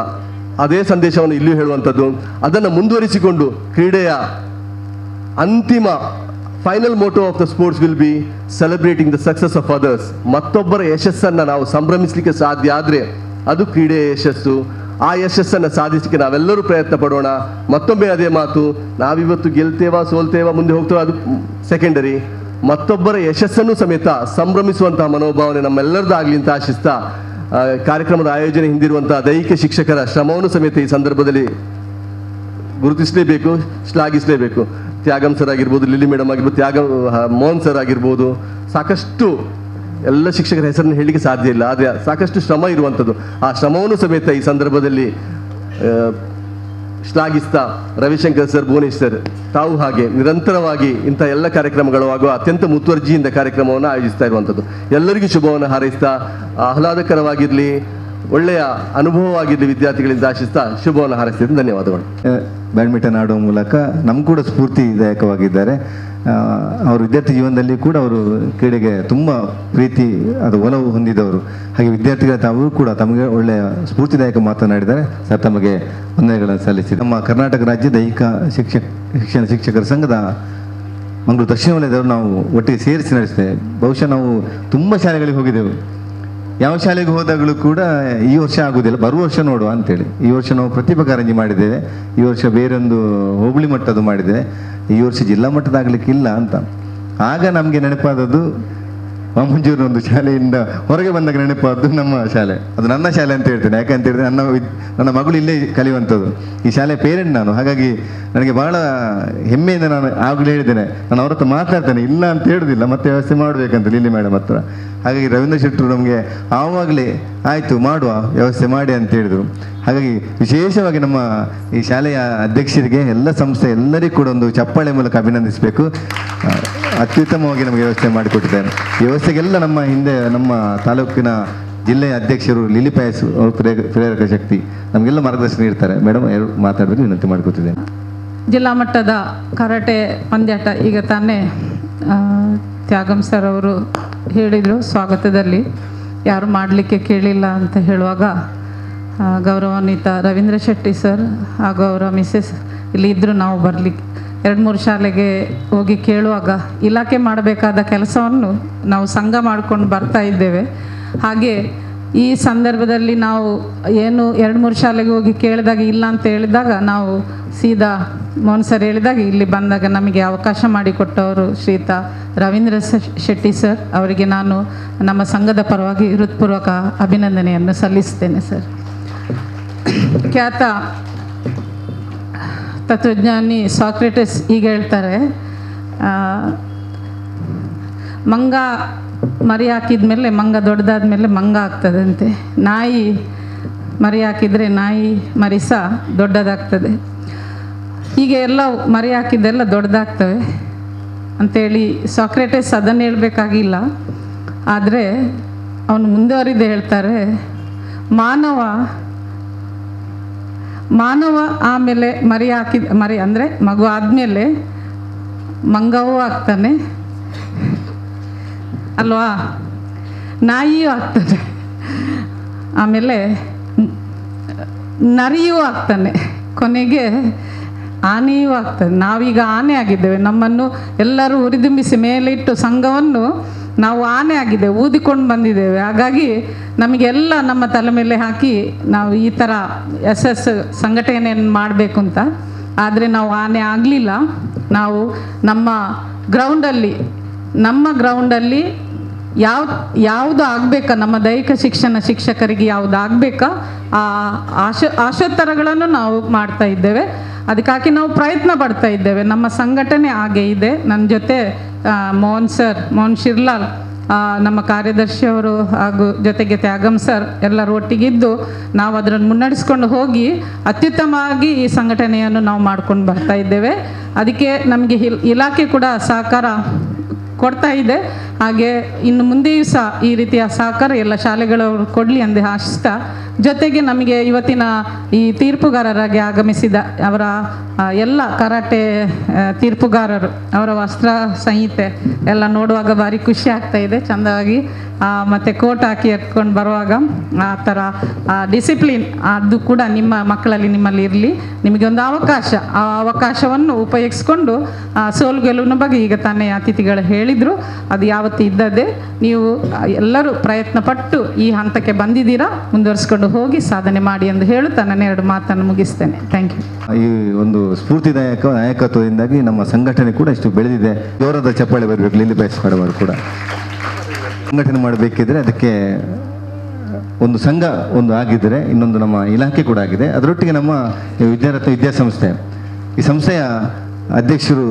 Speaker 4: ಅದೇ ಸಂದೇಶವನ್ನು ಇಲ್ಲಿಯೂ ಹೇಳುವಂಥದ್ದು. ಅದನ್ನು ಮುಂದುವರಿಸಿಕೊಂಡು ಕ್ರೀಡೆಯ ಅಂತಿಮ final motto of the sports will be celebrating the success of others. ಮತ್ತೊಬ್ಬರ ಯಶಸ್ಸನ್ನು ನಾವು ಸಂಭ್ರಮಿಸಲಿಕ್ಕೆ ಸಾಧ್ಯ ಆದರೆ ಅದು ಕ್ರೀಡೆಯ ಯಶಸ್ಸು. ಆ ಯಶಸ್ಸನ್ನು ಸಾಧಿಸಲಿಕ್ಕೆ ನಾವೆಲ್ಲರೂ ಪ್ರಯತ್ನ ಪಡೋಣ. ಮತ್ತೊಮ್ಮೆ ಅದೇ ಮಾತು, ನಾವಿವತ್ತು ಗೆಲ್ತೇವಾ ಸೋಲ್ತೇವಾ ಮುಂದೆ ಹೋಗ್ತೇವೆ ಅದು ಸೆಕೆಂಡರಿ. ಮತ್ತೊಬ್ಬರ ಯಶಸ್ಸನ್ನು ಸಮೇತ ಸಂಭ್ರಮಿಸುವಂತಹ ಮನೋಭಾವನೆ ನಮ್ಮೆಲ್ಲರದಾಗಲಿ ಅಂತ ಆಶಿಸ್ತಾ, ಕಾರ್ಯಕ್ರಮದ ಆಯೋಜನೆ ಹಿಂದಿರುವಂತಹ ದೈಹಿಕ ಶಿಕ್ಷಕರ ಶ್ರಮವನ್ನು ಸಮೇತ ಈ ಸಂದರ್ಭದಲ್ಲಿ ಗುರುತಿಸಲೇಬೇಕು, ಶ್ಲಾಘಿಸಲೇಬೇಕು. ತ್ಯಾಗಂ ಸರ್ ಆಗಿರ್ಬೋದು, ಲಿಲಿ ಮೇಡಮ್ ಆಗಿರ್ಬೋದು, ಮೋಹನ್ ಸರ್ ಆಗಿರ್ಬೋದು, ಸಾಕಷ್ಟು ಎಲ್ಲ ಶಿಕ್ಷಕರ ಹೆಸರನ್ನು ಹೇಳಲಿಕ್ಕೆ ಸಾಧ್ಯ ಇಲ್ಲ, ಆದರೆ ಸಾಕಷ್ಟು ಶ್ರಮ ಇರುವಂಥದ್ದು. ಆ ಶ್ರಮವನ್ನು ಸಮೇತ ಈ ಸಂದರ್ಭದಲ್ಲಿ ಶ್ಲಾಘಿಸ್ತಾ, ರವಿಶಂಕರ್ ಸರ್, ಭುವನೇಶ್ ಸರ್, ತಾವು ಹಾಗೆ ನಿರಂತರವಾಗಿ ಇಂಥ ಎಲ್ಲ ಕಾರ್ಯಕ್ರಮಗಳು ಹಾಗೂ ಅತ್ಯಂತ ಮುತುವರ್ಜಿಯಿಂದ ಕಾರ್ಯಕ್ರಮವನ್ನು ಆಯೋಜಿಸ್ತಾ ಇರುವಂಥದ್ದು. ಎಲ್ಲರಿಗೂ ಶುಭವನ್ನು ಹಾರೈಸ್ತಾ, ಆಹ್ಲಾದಕರವಾಗಿರಲಿ, ಒಳ್ಳೆಯ ಅನುಭವವಾಗಿರಲಿ ವಿದ್ಯಾರ್ಥಿಗಳಿಂದ ಆಶಿಸ್ತಾ ಶುಭವನ್ನು ಹಾರೈಸ್ತಿದ್ದೀನಿ. ಧನ್ಯವಾದಗಳು.
Speaker 1: ಬ್ಯಾಡ್ಮಿಂಟನ್ ಆಡುವ ಮೂಲಕ ನಮ್ಗೆ ಕೂಡ ಸ್ಫೂರ್ತಿದಾಯಕವಾಗಿದ್ದಾರೆ. ಅವರು ವಿದ್ಯಾರ್ಥಿ ಜೀವನದಲ್ಲಿ ಕೂಡ ಅವರು ಕ್ರೀಡೆಗೆ ತುಂಬ ಪ್ರೀತಿ ಅದು ಒಲವು ಹೊಂದಿದವರು. ಹಾಗೆ ವಿದ್ಯಾರ್ಥಿಗಳ ತಾವು ಕೂಡ ತಮಗೆ ಒಳ್ಳೆಯ ಸ್ಫೂರ್ತಿದಾಯಕ ಮಾತನಾಡಿದ್ದಾರೆ. ಸರ್, ತಮಗೆ ವಂದನೆಗಳನ್ನು ಸಲ್ಲಿಸಿ. ನಮ್ಮ ಕರ್ನಾಟಕ ರಾಜ್ಯ ದೈಹಿಕ ಶಿಕ್ಷಣ ಶಿಕ್ಷಕರ ಸಂಘದ ಮಂಗಳೂರು ದಕ್ಷಿಣ ವಲಯದವರು ನಾವು ಒಟ್ಟಿಗೆ ಸೇರಿಸಿ ನಡೆಸ್ತೇವೆ. ಬಹುಶಃ ನಾವು ತುಂಬ ಶಾಲೆಗಳಿಗೆ ಹೋಗಿದ್ದೆವು. ಯಾವ ಶಾಲೆಗೆ ಹೋದಾಗಲೂ ಕೂಡ ಈ ವರ್ಷ ಆಗುವುದಿಲ್ಲ, ಬರುವ ವರ್ಷ ನೋಡುವ ಅಂತೇಳಿ. ಈ ವರ್ಷ ನಾವು ಪ್ರತಿಭಾ ಕಾರಂಜಿ ಮಾಡಿದ್ದೇವೆ, ಈ ವರ್ಷ ಬೇರೊಂದು ಹೋಬಳಿ ಮಟ್ಟದ್ದು ಮಾಡಿದ್ದೇವೆ, ಈ ವರ್ಷ ಜಿಲ್ಲಾ ಮಟ್ಟದ ಆಗಲಿಕ್ಕಿಲ್ಲ ಅಂತ. ಆಗ ನಮಗೆ ನೆನಪಾದದ್ದು ಮಂಜೂರಿನ ಒಂದು ಶಾಲೆಯಿಂದ ಹೊರಗೆ ಬಂದಾಗ ನೆನಪಾದ್ದು ನಮ್ಮ ಶಾಲೆ. ಅದು ನನ್ನ ಶಾಲೆ ಅಂತ ಹೇಳ್ತೇನೆ, ಯಾಕಂತ ಹೇಳಿದ್ರೆ ನನ್ನ ಮಗಳು ಇಲ್ಲೇ ಕಲಿಯುವಂಥದ್ದು. ಈ ಶಾಲೆ ಪೇರೆಂಟ್ ನಾನು, ಹಾಗಾಗಿ ನನಗೆ ಬಹಳ ಹೆಮ್ಮೆಯಿಂದ ನಾನು ಆಗಲೇ ಹೇಳಿದ್ದೇನೆ, ನಾನು ಅವ್ರ ಹತ್ರ ಮಾತಾಡ್ತೇನೆ, ಇಲ್ಲ ಅಂತ ಹೇಳುದಿಲ್ಲ, ಮತ್ತೆ ವ್ಯವಸ್ಥೆ ಮಾಡಬೇಕಂತ ಲಿಲ್ಲಿ ಮೇಡಮ್ ಹತ್ರ. ಹಾಗಾಗಿ ರವೀಂದ್ರ ಶೆಟ್ಟರು ನಮಗೆ ಆವಾಗಲೇ ಆಯಿತು ಮಾಡುವ ವ್ಯವಸ್ಥೆ ಮಾಡಿ ಅಂತ ಹೇಳಿದರು. ಹಾಗಾಗಿ ವಿಶೇಷವಾಗಿ ನಮ್ಮ ಈ ಶಾಲೆಯ ಅಧ್ಯಕ್ಷರಿಗೆ, ಎಲ್ಲ ಸಂಸ್ಥೆ ಎಲ್ಲರಿಗೂ ಕೂಡ ಒಂದು ಚಪ್ಪಾಳೆ ಮೂಲಕ ಅಭಿನಂದಿಸಬೇಕು. ಅತ್ಯುತ್ತಮವಾಗಿ ನಮಗೆ ವ್ಯವಸ್ಥೆ ಮಾಡಿಕೊಟ್ಟಿದ್ದಾರೆ. ಈ ವ್ಯವಸ್ಥೆಗೆಲ್ಲ ನಮ್ಮ ಹಿಂದೆ ನಮ್ಮ ತಾಲೂಕಿನ ಜಿಲ್ಲೆಯ ಅಧ್ಯಕ್ಷರು ಲಿಲಿ ಪಾಯಸ್ ಪ್ರೇರಕ ಶಕ್ತಿ ನಮಗೆಲ್ಲ ಮಾರ್ಗದರ್ಶನ ನೀಡ್ತಾರೆ. ಮೇಡಮ್ ಮಾತಾಡಬೇಕು ವಿನಂತಿ ಮಾಡಿಕೊಟ್ಟಿದ್ದೇನೆ.
Speaker 5: ಜಿಲ್ಲಾ ಮಟ್ಟದ ಕರಾಟೆ ಪಂದ್ಯಾಟ ಈಗ ತಾನೇ ತ್ಯಾಗಂ ಸರ್ ಅವರು ಹೇಳಿದರು ಸ್ವಾಗತದಲ್ಲಿ, ಯಾರು ಮಾಡಲಿಕ್ಕೆ ಕೇಳಿಲ್ಲ ಅಂತ ಹೇಳುವಾಗ ಗೌರವಾನ್ವಿತ ರವೀಂದ್ರ ಶೆಟ್ಟಿ ಸರ್ ಹಾಗೂ ಅವರ ಮಿಸ್ಸೆಸ್ ಇಲ್ಲಿ ಇದ್ದರೂ ನಾವು ಬರಲಿಕ್ಕೆ 2-3 ಶಾಲೆಗೆ ಹೋಗಿ ಕೇಳುವಾಗ ಇಲಾಖೆ ಮಾಡಬೇಕಾದ ಕೆಲಸವನ್ನು ನಾವು ಸಂಘ ಮಾಡ್ಕೊಂಡು ಬರ್ತಾ ಇದ್ದೇವೆ. ಹಾಗೆ ಈ ಸಂದರ್ಭದಲ್ಲಿ ನಾವು ಏನು 2-3 ಶಾಲೆಗೆ ಹೋಗಿ ಕೇಳಿದಾಗ ಇಲ್ಲ ಅಂತ ಹೇಳಿದಾಗ ನಾವು ಸೀದಾ ಮೋಹನ್ ಸರ್ ಹೇಳಿದಾಗ ಇಲ್ಲಿ ಬಂದಾಗ ನಮಗೆ ಅವಕಾಶ ಮಾಡಿಕೊಟ್ಟವರು ಶ್ರೀಯುತ ರವೀಂದ್ರ ಶೆಟ್ಟಿ ಸರ್ ಅವರಿಗೆ ನಾನು ನಮ್ಮ ಸಂಘದ ಪರವಾಗಿ ಹೃತ್ಪೂರ್ವಕ ಅಭಿನಂದನೆಯನ್ನು ಸಲ್ಲಿಸ್ತೇನೆ. ಸರ್, ಖ್ಯಾತ ತತ್ವಜ್ಞಾನಿ ಸಾಕ್ರೆಟಿಸ್ ಈಗ ಹೇಳ್ತಾರೆ, ಮಂಗ ಮರಿ ಹಾಕಿದ್ಮೇಲೆ ಮಂಗ ದೊಡ್ಡದಾದ್ಮೇಲೆ ಮಂಗ ಆಗ್ತದಂತೆ, ನಾಯಿ ಮರಿ ಹಾಕಿದರೆ ನಾಯಿ ಮರಿ ಸಹ ದೊಡ್ಡದಾಗ್ತದೆ, ಹೀಗೆ ಎಲ್ಲ ಮರಿ ಹಾಕಿದ್ದೆಲ್ಲ ದೊಡ್ಡದಾಗ್ತವೆ ಅಂಥೇಳಿ ಸಾಕ್ರೆಟಿಸ್ ಅದನ್ನು ಹೇಳಬೇಕಾಗಿಲ್ಲ. ಆದರೆ ಅವನು ಮುಂದುವರಿದು ಹೇಳ್ತಾರೆ, ಮಾನವ ಆಮೇಲೆ ಮರಿ ಅಂದರೆ ಮಗು ಆದಮೇಲೆ ಮಂಗವೂ ಆಗ್ತಾನೆ ಅಲ್ವಾ, ನಾಯಿಯೂ ಆಗ್ತಾನೆ, ಆಮೇಲೆ ನರಿಯೂ ಆಗ್ತಾನೆ, ಕೊನೆಗೆ ಆನೆಯೂ ಆಗ್ತದೆ. ನಾವೀಗ ಆನೆ ಆಗಿದ್ದೇವೆ, ನಮ್ಮನ್ನು ಎಲ್ಲರೂ ಉರಿದುಂಬಿಸಿ ಮೇಲಿಟ್ಟು ಸಂಘವನ್ನು ನಾವು ಆನೆ ಆಗಿದ್ದೇವೆ, ಊದಿಕೊಂಡು ಬಂದಿದ್ದೇವೆ. ಹಾಗಾಗಿ ನಮಗೆಲ್ಲ ನಮ್ಮ ತಲೆ ಮೇಲೆ ಹಾಕಿ ನಾವು ಈ ಥರ ಸಂಘಟನೆಯನ್ನು ಮಾಡಬೇಕು ಅಂತ. ಆದರೆ ನಾವು ಆನೆ ಆಗಲಿಲ್ಲ. ನಾವು ನಮ್ಮ ಗ್ರೌಂಡಲ್ಲಿ ಯಾವುದು ಆಗಬೇಕಾ, ನಮ್ಮ ದೈಹಿಕ ಶಿಕ್ಷಕರಿಗೆ ಯಾವುದು ಆಗಬೇಕಾ ಆ ಆಶೋತ್ತರಗಳನ್ನು ನಾವು ಮಾಡ್ತಾ ಇದ್ದೇವೆ. ಅದಕ್ಕಾಗಿ ನಾವು ಪ್ರಯತ್ನ ಪಡ್ತಾ ಇದ್ದೇವೆ. ನಮ್ಮ ಸಂಘಟನೆ ಹಾಗೆ ಇದೆ. ನನ್ನ ಜೊತೆ ಮೋಹನ್ ಶಿರ್ಲಾಲ್ ನಮ್ಮ ಕಾರ್ಯದರ್ಶಿಯವರು ಹಾಗೂ ಜೊತೆಗೆ ತ್ಯಾಗಂ ಸರ್ ಎಲ್ಲರೂ ಒಟ್ಟಿಗಿದ್ದು ನಾವು ಅದನ್ನು ಮುನ್ನಡೆಸ್ಕೊಂಡು ಹೋಗಿ ಅತ್ಯುತ್ತಮವಾಗಿ ಈ ಸಂಘಟನೆಯನ್ನು ನಾವು ಮಾಡ್ಕೊಂಡು ಬರ್ತಾ ಇದ್ದೇವೆ. ಅದಕ್ಕೆ ನಮಗೆ ಇಲಾಖೆ ಕೂಡ ಸಹಕಾರ ಕೊಡ್ತಾ ಇದೆ. ಹಾಗೆ ಇನ್ನು ಮುಂದೆಯೂ ಸಹ ಈ ರೀತಿಯ ಸಹಕಾರ ಎಲ್ಲ ಶಾಲೆಗಳವರು ಕೊಡಲಿ ಎಂದು ಆಶಿಸ್ತಾ, ಜೊತೆಗೆ ನಮಗೆ ಇವತ್ತಿನ ಈ ತೀರ್ಪುಗಾರರಾಗಿ ಆಗಮಿಸಿದ ಅವರ ಎಲ್ಲ ಕರಾಟೆ ತೀರ್ಪುಗಾರರು ಅವರ ವಸ್ತ್ರ ಸಂಹಿತೆ ಎಲ್ಲ ನೋಡುವಾಗ ಭಾರಿ ಖುಷಿ ಆಗ್ತಾ ಇದೆ. ಚೆಂದವಾಗಿ ಮತ್ತು ಕೋಟ್ ಹಾಕಿ ಎತ್ಕೊಂಡು ಬರುವಾಗ ಆ ಥರ ಡಿಸಿಪ್ಲಿನ್ ಅದು ಕೂಡ ನಿಮ್ಮ ಮಕ್ಕಳಲ್ಲಿ ನಿಮ್ಮಲ್ಲಿ ಇರಲಿ. ನಿಮಗೆ ಒಂದು ಅವಕಾಶ, ಆ ಅವಕಾಶವನ್ನು ಉಪಯೋಗಿಸ್ಕೊಂಡು ಸೋಲು ಗೆಲುವಿನ ಬಗ್ಗೆ ಈಗ ತಾನೇ ಅತಿಥಿಗಳು ಹೇಳಿದರು, ಅದು ಯಾವತ್ತೂ ಇದ್ದದ್ದೇ. ನೀವು ಎಲ್ಲರೂ ಪ್ರಯತ್ನ ಪಟ್ಟು ಈ ಹಂತಕ್ಕೆ ಬಂದಿದ್ದೀರಾ, ಮುಂದುವರಿಸ್ಕೊಂಡು ಹೋಗಿ ಸಾಧನೆ ಮಾಡಿ ಎಂದು ಹೇಳುತ್ತಾ ನನ್ನ 2 ಮಾತನ್ನು ಮುಗಿಸ್ತೇನೆ. Thank you.
Speaker 1: ಈ ಒಂದು ಸ್ಫೂರ್ತಿದಾಯಕ ನಾಯಕತ್ವದಿಂದಾಗಿ ನಮ್ಮ ಸಂಘಟನೆ ಕೂಡ ಇಷ್ಟು ಬೆಳೆದಿದೆ. ಜೋರಾದ ಚಪ್ಪಾಳೆ ಬರಬೇಕು. ಲಿಲ್ಲಿ ಪಾಯಸ್ ಮಾಡೋರು ಕೂಡ ಸಂಘಟನೆ ಮಾಡಬೇಕಿದ್ರೆ ಅದಕ್ಕೆ ಒಂದು ಸಂಘ ಒಂದು ಆಗಿದ್ದರೆ ಇನ್ನೊಂದು ನಮ್ಮ ಇಲಾಖೆ ಕೂಡ ಆಗಿದೆ. ಅದರೊಟ್ಟಿಗೆ ನಮ್ಮ ವಿದ್ಯಾರತ್ನ ವಿದ್ಯಾಸಂಸ್ಥೆ, ಈ ಸಂಸ್ಥೆಯ ಅಧ್ಯಕ್ಷರು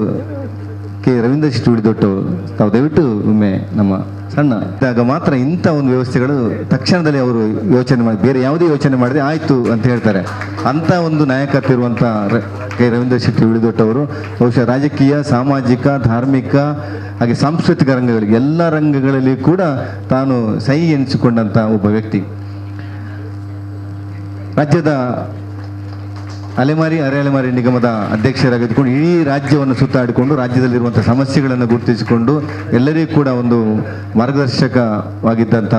Speaker 1: ಕೆ ರವೀಂದ್ರ ಶೆಟ್ಟಿ ಉಳಿದೊಟ್ಟು ತಾವು ದಯವಿಟ್ಟು ಒಮ್ಮೆ ನಮ್ಮ ಸಣ್ಣ ಇದ್ದಾಗ ಮಾತ್ರ ಇಂಥ ಒಂದು ವ್ಯವಸ್ಥೆಗಳು ತಕ್ಷಣದಲ್ಲಿ ಅವರು ಯೋಚನೆ ಮಾಡಿ, ಬೇರೆ ಯಾವುದೇ ಯೋಚನೆ ಮಾಡಿದ್ರೆ ಆಯಿತು ಅಂತ ಹೇಳ್ತಾರೆ. ಅಂಥ ಒಂದು ನಾಯಕತ್ವ ಇರುವಂಥ ಕೆ ರವೀಂದ್ರ ಶೆಟ್ಟಿ ಉಳಿದೊಟ್ಟವರು ಬಹುಶಃ ರಾಜಕೀಯ, ಸಾಮಾಜಿಕ, ಧಾರ್ಮಿಕ ಹಾಗೆ ಸಾಂಸ್ಕೃತಿಕ ರಂಗಗಳಿಗೆ ಎಲ್ಲ ರಂಗಗಳಲ್ಲಿ ಕೂಡ ತಾನು ಸೈ ಎನಿಸಿಕೊಂಡಂಥ ಒಬ್ಬ ವ್ಯಕ್ತಿ. ರಾಜ್ಯದ ಅಲೆಮಾರಿ ಅರೆಅಲೆಮಾರಿ ನಿಗಮದ ಅಧ್ಯಕ್ಷರಾಗಿದ್ದುಕೊಂಡು ಇಡೀ ರಾಜ್ಯವನ್ನು ಸುತ್ತಾಡಿಕೊಂಡು ರಾಜ್ಯದಲ್ಲಿರುವಂಥ ಸಮಸ್ಯೆಗಳನ್ನು ಗುರುತಿಸಿಕೊಂಡು ಎಲ್ಲರಿಗೂ ಕೂಡ ಒಂದು ಮಾರ್ಗದರ್ಶಕವಾಗಿದ್ದಂಥ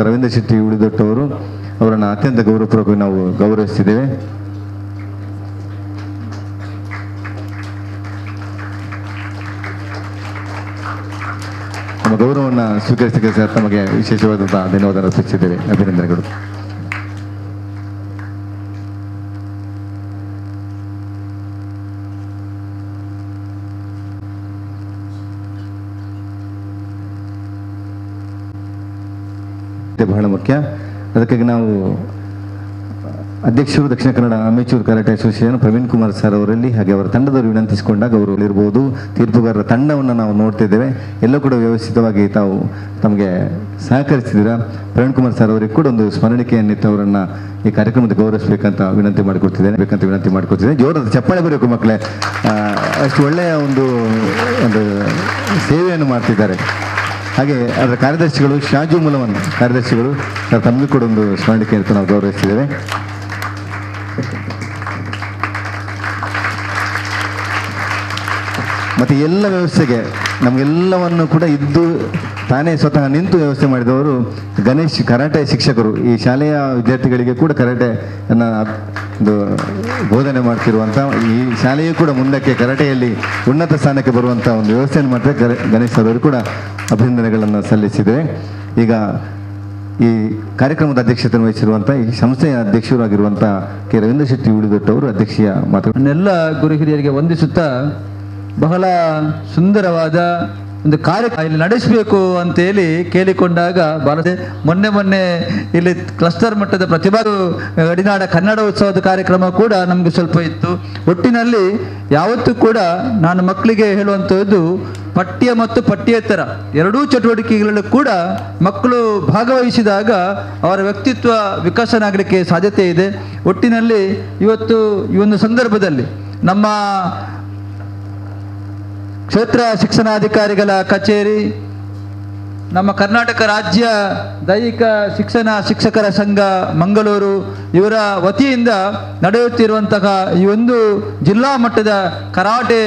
Speaker 1: ರವೀಂದ್ರ ಶೆಟ್ಟಿ ಉಳಿದೊಟ್ಟವರು ಅವರನ್ನು ಅತ್ಯಂತ ಗೌರವಪೂರ್ವಕವಾಗಿ ನಾವು ಗೌರವಿಸ್ತಿದ್ದೇವೆ. ನಮ್ಮ ಗೌರವವನ್ನು ಸ್ವೀಕರಿಸಿದ ಸರ್ ತಮಗೆ ವಿಶೇಷವಾದಂಥ ಧನ್ಯವಾದ ಅರ್ಪಿಸಿದ್ದೇವೆ. ಅಭಿನಂದನೆಗಳು. ಬಹಳ ಮುಖ್ಯ. ಅದಕ್ಕಾಗಿ ನಾವು ಅಧ್ಯಕ್ಷರು Dakshina Kannada amateur karate association Praveen Kumar sir ಅವರಲ್ಲಿ ಹಾಗೆ ಅವರ ತಂಡದವರು ವಿನಂತಿಸಿಕೊಂಡಾಗ ಅವರು ಇರ್ಬೋದು, ತೀರ್ಪುಗಾರರ ತಂಡವನ್ನು ನಾವು ನೋಡ್ತಿದ್ದೇವೆ. ಎಲ್ಲೂ ಕೂಡ ವ್ಯವಸ್ಥಿತವಾಗಿ ತಾವು ತಮಗೆ ಸಹಕರಿಸಿದ್ದೀರಾ. ಪ್ರವೀಣ್ ಕುಮಾರ್ ಸರ್ ಅವರಿಗೆ ಕೂಡ ಒಂದು ಸ್ಮರಣಿಕೆಯನ್ನಿತ್ತು ಅವರನ್ನು ಈ ಕಾರ್ಯಕ್ರಮದ ಗೌರವಿಸಬೇಕಂತ ವಿನಂತಿ ಮಾಡಿಕೊಡ್ತಿದ್ದೇನೆ. ಜೋರಾದ ಚಪ್ಪಾಳೆ ಬರಬೇಕು ಮಕ್ಕಳೇ. ಅಷ್ಟು ಒಳ್ಳೆಯ ಒಂದು ಸೇವೆಯನ್ನು ಮಾಡ್ತಿದ್ದಾರೆ. ಹಾಗೆ ಅದರ ಕಾರ್ಯದರ್ಶಿಗಳು ಶಾಜು ಮುಲವನ್ ಕಾರ್ಯದರ್ಶಿಗಳು ಸರ್ ತಮಗೂ ಕೂಡ ಒಂದು ಸ್ಮರಣಿಕೆಯನ್ನು ನಾವು ಗೌರವಿಸ್ತಿದ್ದೇವೆ. ಮತ್ತು ಎಲ್ಲ ವ್ಯವಸ್ಥೆಗೆ ನಮಗೆಲ್ಲವನ್ನು ಕೂಡ ಇದ್ದು ತಾನೇ ಸ್ವತಃ ನಿಂತು ವ್ಯವಸ್ಥೆ ಮಾಡಿದವರು ಗಣೇಶ್ ಕರಾಟೆ ಶಿಕ್ಷಕರು. ಈ ಶಾಲೆಯ ವಿದ್ಯಾರ್ಥಿಗಳಿಗೆ ಕೂಡ ಕರಾಟೆಯನ್ನು ಒಂದು ಬೋಧನೆ ಮಾಡ್ತಿರುವಂಥ ಈ ಶಾಲೆಯೂ ಕೂಡ ಮುಂದಕ್ಕೆ ಕರಾಟೆಯಲ್ಲಿ ಉನ್ನತ ಸ್ಥಾನಕ್ಕೆ ಬರುವಂಥ ಒಂದು ವ್ಯವಸ್ಥೆಯನ್ನು ಮಾಡ್ತಾರೆ. ಗಣೇಶ್ ಅವರು ಕೂಡ ಅಭಿನಂದನೆಗಳನ್ನು ಸಲ್ಲಿಸಿದ್ದೇವೆ. ಈಗ ಈ ಕಾರ್ಯಕ್ರಮದ ಅಧ್ಯಕ್ಷತೆಯನ್ನು ವಹಿಸಿರುವಂಥ ಈ ಸಂಸ್ಥೆಯ ಅಧ್ಯಕ್ಷರು ಆಗಿರುವಂಥ ಕೆ ರವೀಂದ್ರ ಶೆಟ್ಟಿ ಉಳಿದೊಟ್ಟವರು ಅಧ್ಯಕ್ಷೀಯ ಮಾತು.
Speaker 6: ನನ್ನೆಲ್ಲ ಗುರು ಹಿರಿಯರಿಗೆ ವಂದಿಸುತ್ತಾ ಬಹಳ ಸುಂದರವಾದ ಒಂದು ಕಾರ್ಯಕ್ರಮ ಇಲ್ಲಿ ನಡೆಸಬೇಕು ಅಂತೇಳಿ ಕೇಳಿಕೊಂಡಾಗ ಬಾರದೆ ಮೊನ್ನೆ ಇಲ್ಲಿ ಕ್ಲಸ್ಟರ್ ಮಟ್ಟದ ಪ್ರತಿಭಾ ಗಡಿನಾಡ ಕನ್ನಡ ಉತ್ಸವದ ಕಾರ್ಯಕ್ರಮ ಕೂಡ ನಮಗೆ ಸ್ವಲ್ಪ ಇತ್ತು. ಒಟ್ಟಿನಲ್ಲಿ ಯಾವತ್ತೂ ಕೂಡ ನಾನು ಮಕ್ಕಳಿಗೆ ಹೇಳುವಂಥದ್ದು ಪಠ್ಯ ಮತ್ತು ಪಠ್ಯೇತರ ಎರಡೂ ಚಟುವಟಿಕೆಗಳಲ್ಲೂ ಕೂಡ ಮಕ್ಕಳು ಭಾಗವಹಿಸಿದಾಗ ಅವರ ವ್ಯಕ್ತಿತ್ವ ವಿಕಸನ ಆಗಲಿಕ್ಕೆ ಸಾಧ್ಯತೆ ಇದೆ. ಒಟ್ಟಿನಲ್ಲಿ ಇವತ್ತು ಈ ಒಂದು ಸಂದರ್ಭದಲ್ಲಿ ನಮ್ಮ ಕ್ಷೇತ್ರ ಶಿಕ್ಷಣಾಧಿಕಾರಿಗಳ ಕಚೇರಿ, ನಮ್ಮ ಕರ್ನಾಟಕ ರಾಜ್ಯ ದೈಹಿಕ ಶಿಕ್ಷಣ ಶಿಕ್ಷಕರ ಸಂಘ ಮಂಗಳೂರು ಇವರ ವತಿಯಿಂದ ನಡೆಯುತ್ತಿರುವಂತಹ ಈ ಒಂದು ಜಿಲ್ಲಾ ಮಟ್ಟದ ಕರಾಟೆ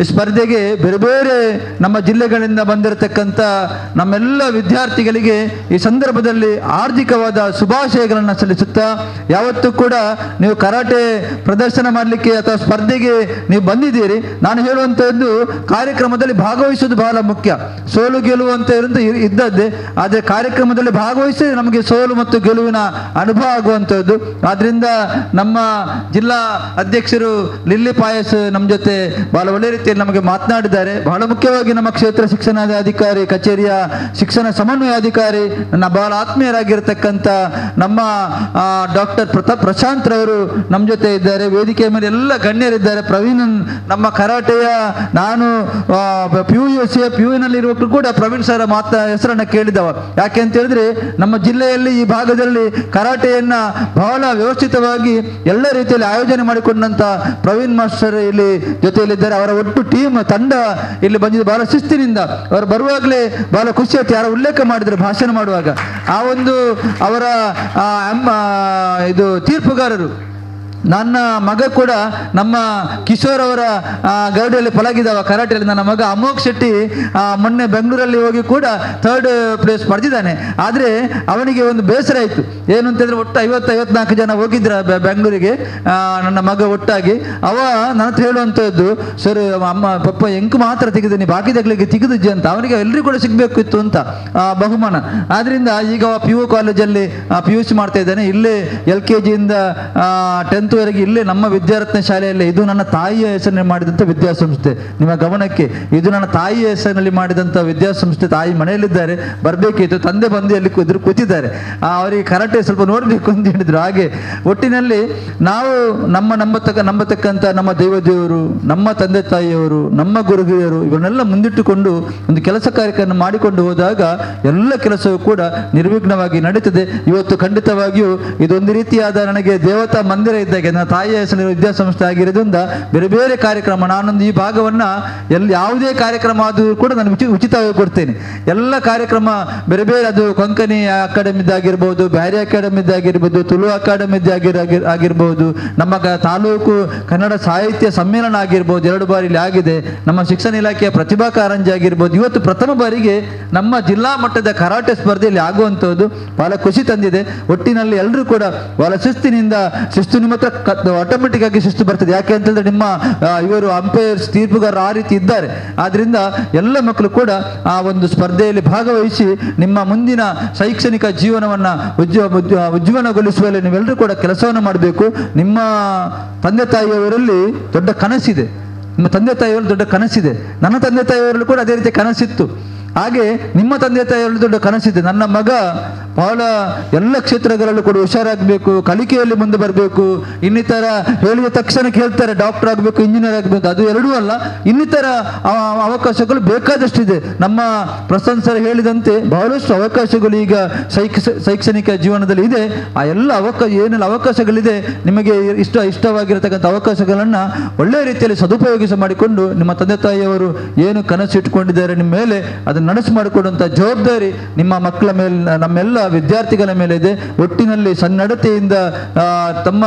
Speaker 6: ಸ್ಪರ್ಧೆಗೆ ಬೇರೆ ಬೇರೆ ನಮ್ಮ ಜಿಲ್ಲೆಗಳಿಂದ ಬಂದಿರತಕ್ಕಂಥ ನಮ್ಮೆಲ್ಲ ವಿದ್ಯಾರ್ಥಿಗಳಿಗೆ ಈ ಸಂದರ್ಭದಲ್ಲಿ ಆರ್ಥಿಕವಾದ ಶುಭಾಶಯಗಳನ್ನು ಸಲ್ಲಿಸುತ್ತಾ, ಯಾವತ್ತೂ ಕೂಡ ನೀವು ಕರಾಟೆ ಪ್ರದರ್ಶನ ಮಾಡಲಿಕ್ಕೆ ಅಥವಾ ಸ್ಪರ್ಧೆಗೆ ನೀವು ಬಂದಿದ್ದೀರಿ. ನಾನು ಹೇಳುವಂಥದ್ದು ಕಾರ್ಯಕ್ರಮದಲ್ಲಿ ಭಾಗವಹಿಸುವುದು ಬಹಳ ಮುಖ್ಯ. ಸೋಲು ಗೆಲುವು ಅಂತ ಇದ್ದದ್ದೇ, ಆದರೆ ಕಾರ್ಯಕ್ರಮದಲ್ಲಿ ಭಾಗವಹಿಸಿ ನಮಗೆ ಸೋಲು ಮತ್ತು ಗೆಲುವಿನ ಅನುಭವ ಆಗುವಂಥದ್ದು. ಆದ್ರಿಂದ ನಮ್ಮ ಜಿಲ್ಲಾ ಅಧ್ಯಕ್ಷರು ಲಿಲ್ಲಿ ಪಾಯಸ್ ನಮ್ಮ ಜೊತೆ ಬಹಳ ಒಳ್ಳೆ ರೀತಿಯಲ್ಲಿ ನಮಗೆ ಮಾತನಾಡಿದ್ದಾರೆ. ಬಹಳ ಮುಖ್ಯವಾಗಿ ನಮ್ಮ ಕ್ಷೇತ್ರ ಶಿಕ್ಷಣಾಧಿಕಾರಿ ಕಚೇರಿಯ ಶಿಕ್ಷಣ ಸಮನ್ವಯಾಧಿಕಾರಿ ನನ್ನ ಬಹಳ ಆತ್ಮೀಯರಾಗಿರ್ತಕ್ಕಂಥ ನಮ್ಮ ಡಾಕ್ಟರ್ ಪ್ರಶಾಂತ್ ರವರು ನಮ್ಮ ಜೊತೆ ಇದ್ದಾರೆ. ವೇದಿಕೆಯ ಮೇಲೆ ಎಲ್ಲ ಗಣ್ಯರಿದ್ದಾರೆ. ಪ್ರವೀಣ್ ನಮ್ಮ ಕರಾಟೆಯ ನಾನು PU ನಲ್ಲಿರುವವರು ಕೂಡ ಪ್ರವೀಣ್ ಸರ್ ಹೆಸರನ್ನ ಕೇಳಿದವ. ಯಾಕೆ ಅಂತ ಹೇಳಿದ್ರೆ ನಮ್ಮ ಜಿಲ್ಲೆಯಲ್ಲಿ ಈ ಭಾಗದಲ್ಲಿ ಕರಾಟೆಯನ್ನ ಬಹಳ ವ್ಯವಸ್ಥಿತವಾಗಿ ಎಲ್ಲ ರೀತಿಯಲ್ಲಿ ಆಯೋಜನೆ ಮಾಡಿಕೊಂಡಂತ ಪ್ರವೀಣ್ ಮಾಸ್ಟರ್ ಇಲ್ಲಿ ಜೊತೆಯಲ್ಲಿದ್ದಾರೆ. ಅವರ ಒಟ್ಟು ತಂಡ ಇಲ್ಲಿ ಬಂದಿದೆ ಬಹಳ ಶಿಸ್ತಿನಿಂದ. ಅವರು ಬರುವಾಗಲೇ ಬಹಳ ಖುಷಿ ಆಯ್ತು. ಯಾರು ಉಲ್ಲೇಖ ಮಾಡಿದ್ರು ಭಾಷಣ ಮಾಡುವಾಗ ಆ ಒಂದು ಅವರ ಇದು ತೀರ್ಪುಗಾರರು. ನನ್ನ ಮಗ ಕೂಡ ನಮ್ಮ ಕಿಶೋರ್ ಅವರ ಗರಡಿಯಲ್ಲಿ ಪಳಗಿದವ ಕರಾಟೆಯಲ್ಲಿ. ನನ್ನ ಮಗ ಅಮೋಕ್ ಶೆಟ್ಟಿ ಮೊನ್ನೆ ಬೆಂಗಳೂರಲ್ಲಿ ಹೋಗಿ ಕೂಡ 3rd ಪ್ಲೇಸ್ ಪಡೆದಿದ್ದಾನೆ. ಆದರೆ ಅವನಿಗೆ ಒಂದು ಬೇಸರ ಆಯಿತು. ಏನು ಅಂತಂದರೆ ಒಟ್ಟು 54 ಜನ ಹೋಗಿದ್ರ ಬೆಂಗಳೂರಿಗೆ ನನ್ನ ಮಗ ಒಟ್ಟಾಗಿ. ಅವ ನನ್ನ ಹತ್ರ ಹೇಳುವಂಥದ್ದು, ಸರ್ ಅಮ್ಮ ಪಪ್ಪ ಎಂಕು ಮಾತ್ರ ತೆಗೆದಿನಿ, ಬಾಕಿದಗಳಿಗೆ ತೆಗೆದಿದ್ದೆ ಅಂತ. ಅವನಿಗೆ ಎಲ್ಲರಿಗೂ ಕೂಡ ಸಿಗಬೇಕಿತ್ತು ಅಂತ ಬಹುಮಾನ. ಆದ್ದರಿಂದ ಈಗ PU ಕಾಲೇಜಲ್ಲಿ PUC ಮಾಡ್ತಾ ಇದ್ದಾನೆ. ಇಲ್ಲೇ LKG ಇಂದ 10th ವರೆಗೆ ಇಲ್ಲೇ ನಮ್ಮ ವಿದ್ಯಾರತ್ನ ಶಾಲೆಯಲ್ಲಿ. ಇದು ನನ್ನ ತಾಯಿಯ ಹೆಸರಿನಲ್ಲಿ ಮಾಡಿದಂಥ ವಿದ್ಯಾಸಂಸ್ಥೆ. ನಿಮ್ಮ ಗಮನಕ್ಕೆ, ಇದು ನನ್ನ ತಾಯಿಯ ಹೆಸರಿನಲ್ಲಿ ಮಾಡಿದಂಥ ವಿದ್ಯಾಸಂಸ್ಥೆ. ತಾಯಿ ಮನೆಯಲ್ಲಿದ್ದಾರೆ, ಬರಬೇಕಿತ್ತು. ತಂದೆ ಬಂದು ಅಲ್ಲಿ ಎದುರು ಕೂತಿದ್ದಾರೆ. ಅವರಿಗೆ ಕರಾಟೆ ಸ್ವಲ್ಪ ನೋಡಬೇಕು ಅಂತ ಹೇಳಿದ್ರು. ಹಾಗೆ ಒಟ್ಟಿನಲ್ಲಿ ನಾವು ನಂಬತಕ್ಕಂಥ ನಮ್ಮ ದೇವರು, ನಮ್ಮ ತಂದೆ ತಾಯಿಯವರು, ನಮ್ಮ ಗುರುಗಿರಿಯರು ಇವನ್ನೆಲ್ಲ ಮುಂದಿಟ್ಟುಕೊಂಡು ಒಂದು ಕೆಲಸ ಕಾರ್ಯಕ್ರಮ ಮಾಡಿಕೊಂಡು ಹೋದಾಗ ಎಲ್ಲ ಕೆಲಸವೂ ಕೂಡ ನಿರ್ವಿಘ್ನವಾಗಿ ನಡೀತದೆ. ಇವತ್ತು ಖಂಡಿತವಾಗಿಯೂ ಇದೊಂದು ರೀತಿಯಾದ ನನಗೆ ದೇವತಾ ಮಂದಿರ ಇದ್ದಾಗ, ನನ್ನ ತಾಯಿಯ ಹೆಸರಿನ ವಿದ್ಯಾಸಂಸ್ಥೆ ಆಗಿರೋದ್ರಿಂದ ಬೇರೆ ಬೇರೆ ಕಾರ್ಯಕ್ರಮ, ನಾನೊಂದು ಈ ಭಾಗವನ್ನ ಯಾವುದೇ ಕಾರ್ಯಕ್ರಮ ಆದರೂ ಕೂಡ ನಾನು ಉಚಿತವಾಗಿ ಕೊಡ್ತೇನೆ. ಎಲ್ಲ ಕಾರ್ಯಕ್ರಮ ಬೇರೆ ಬೇರೆ, ಅದು ಕೊಂಕಣಿ ಅಕಾಡೆಮಿದ್ದಾಗಿರ್ಬೋದು, ಬ್ಯಾರಿ ಅಕಾಡೆಮಿದ್ದಾಗಿರ್ಬೋದು, ತುಳು ಅಕಾಡೆಮಿದ್ದಾಗಿರ್ಬೋದು, ನಮ್ಮ ತಾಲೂಕು ಕನ್ನಡ ಸಾಹಿತ್ಯ ಸಮ್ಮೇಳನ ಆಗಿರ್ಬೋದು, 2 ಬಾರಿ ಇಲ್ಲಿ ಆಗಿದೆ. ನಮ್ಮ ಶಿಕ್ಷಣ ಇಲಾಖೆಯ ಪ್ರತಿಭಾ ಕಾರಂಜಿ ಆಗಿರ್ಬೋದು. ಇವತ್ತು ಪ್ರಥಮ ಬಾರಿಗೆ ನಮ್ಮ ಜಿಲ್ಲಾ ಮಟ್ಟದ ಕರಾಟೆ ಸ್ಪರ್ಧೆಯಲ್ಲಿ ಆಗುವಂಥದ್ದು ಬಹಳ ಖುಷಿ ತಂದಿದೆ. ಒಟ್ಟಿನಲ್ಲಿ ಎಲ್ಲರೂ ಕೂಡ ಬಹಳ ಶಿಸ್ತು ನಿಮ್ಮ ಹತ್ರ ಆಟೋಮೆಟಿಕ್ ಆಗಿ ಶಿಸ್ತು ಬರ್ತದೆ. ಯಾಕೆ ಅಂತಂದ್ರೆ ನಿಮ್ಮ ಇವರು ಅಂಪೈರ್ಸ್ ತೀರ್ಪುಗಾರರು ಆ ರೀತಿ ಇದ್ದಾರೆ. ಆದ್ರಿಂದ ಎಲ್ಲ ಮಕ್ಕಳು ಕೂಡ ಆ ಒಂದು ಸ್ಪರ್ಧೆಯಲ್ಲಿ ಭಾಗವಹಿಸಿ ನಿಮ್ಮ ಮುಂದಿನ ಶೈಕ್ಷಣಿಕ ಜೀವನವನ್ನ ಉಜ್ವಲಗೊಳಿಸುವಲ್ಲಿ ನೀವೆಲ್ಲರೂ ಕೂಡ ಕೆಲಸವನ್ನು ಮಾಡಬೇಕು. ನಿಮ್ಮ ತಂದೆ ತಾಯಿಯವರಲ್ಲಿ ದೊಡ್ಡ ಕನಸಿದೆ, ನಿಮ್ಮ ತಂದೆ ತಾಯಿಯವರಲ್ಲಿ ದೊಡ್ಡ ಕನಸಿದೆ. ನನ್ನ ತಂದೆ ತಾಯಿಯವರಲ್ಲೂ ಕೂಡ ಅದೇ ರೀತಿ ಕನಸಿತ್ತು. ಹಾಗೆ ನಿಮ್ಮ ತಂದೆ ತಾಯಿಯವರಲ್ಲಿ ದೊಡ್ಡ ಕನಸಿದೆ, ನನ್ನ ಮಗ ಬಹಳ ಎಲ್ಲ ಕ್ಷೇತ್ರಗಳಲ್ಲೂ ಕೂಡ ಹುಷಾರಾಗಬೇಕು, ಕಲಿಕೆಯಲ್ಲಿ ಮುಂದೆ ಬರಬೇಕು. ಇನ್ನಿತರ ಹೇಳಿದ ತಕ್ಷಣ ಕೇಳ್ತಾರೆ ಡಾಕ್ಟರ್ ಆಗಬೇಕು, ಇಂಜಿನಿಯರ್ ಆಗಬೇಕು, ಅದು ಎರಡೂ ಅಲ್ಲ, ಇನ್ನಿತರ ಅವಕಾಶಗಳು ಬೇಕಾದಷ್ಟಿದೆ. ನಮ್ಮ ಪ್ರಶಂಸ ಹೇಳಿದಂತೆ ಬಹಳಷ್ಟು ಅವಕಾಶಗಳು ಈಗ ಶೈಕ್ಷಣಿಕ ಜೀವನದಲ್ಲಿ ಇದೆ. ಆ ಎಲ್ಲ ಏನೆಲ್ಲ ಅವಕಾಶಗಳಿದೆ, ನಿಮಗೆ ಇಷ್ಟವಾಗಿರತಕ್ಕಂಥ ಅವಕಾಶಗಳನ್ನು ಒಳ್ಳೆಯ ರೀತಿಯಲ್ಲಿ ಸದುಪಯೋಗಿಸ ಮಾಡಿಕೊಂಡು ನಿಮ್ಮ ತಂದೆ ತಾಯಿಯವರು ಏನು ಕನಸು ಇಟ್ಕೊಂಡಿದ್ದಾರೆ ನಿಮ್ಮ ಮೇಲೆ ಅದನ್ನು ನಡೆಸಿ ಮಾಡಿಕೊಡುವಂಥ ಜವಾಬ್ದಾರಿ ನಿಮ್ಮ ಮಕ್ಕಳ ಮೇಲೆ, ನಮ್ಮೆಲ್ಲ ವಿದ್ಯಾರ್ಥಿಗಳ ಮೇಲೆ ಇದೆ. ಒಟ್ಟಿನಲ್ಲಿ ಸನ್ನಡತೆಯಿಂದ ತಮ್ಮ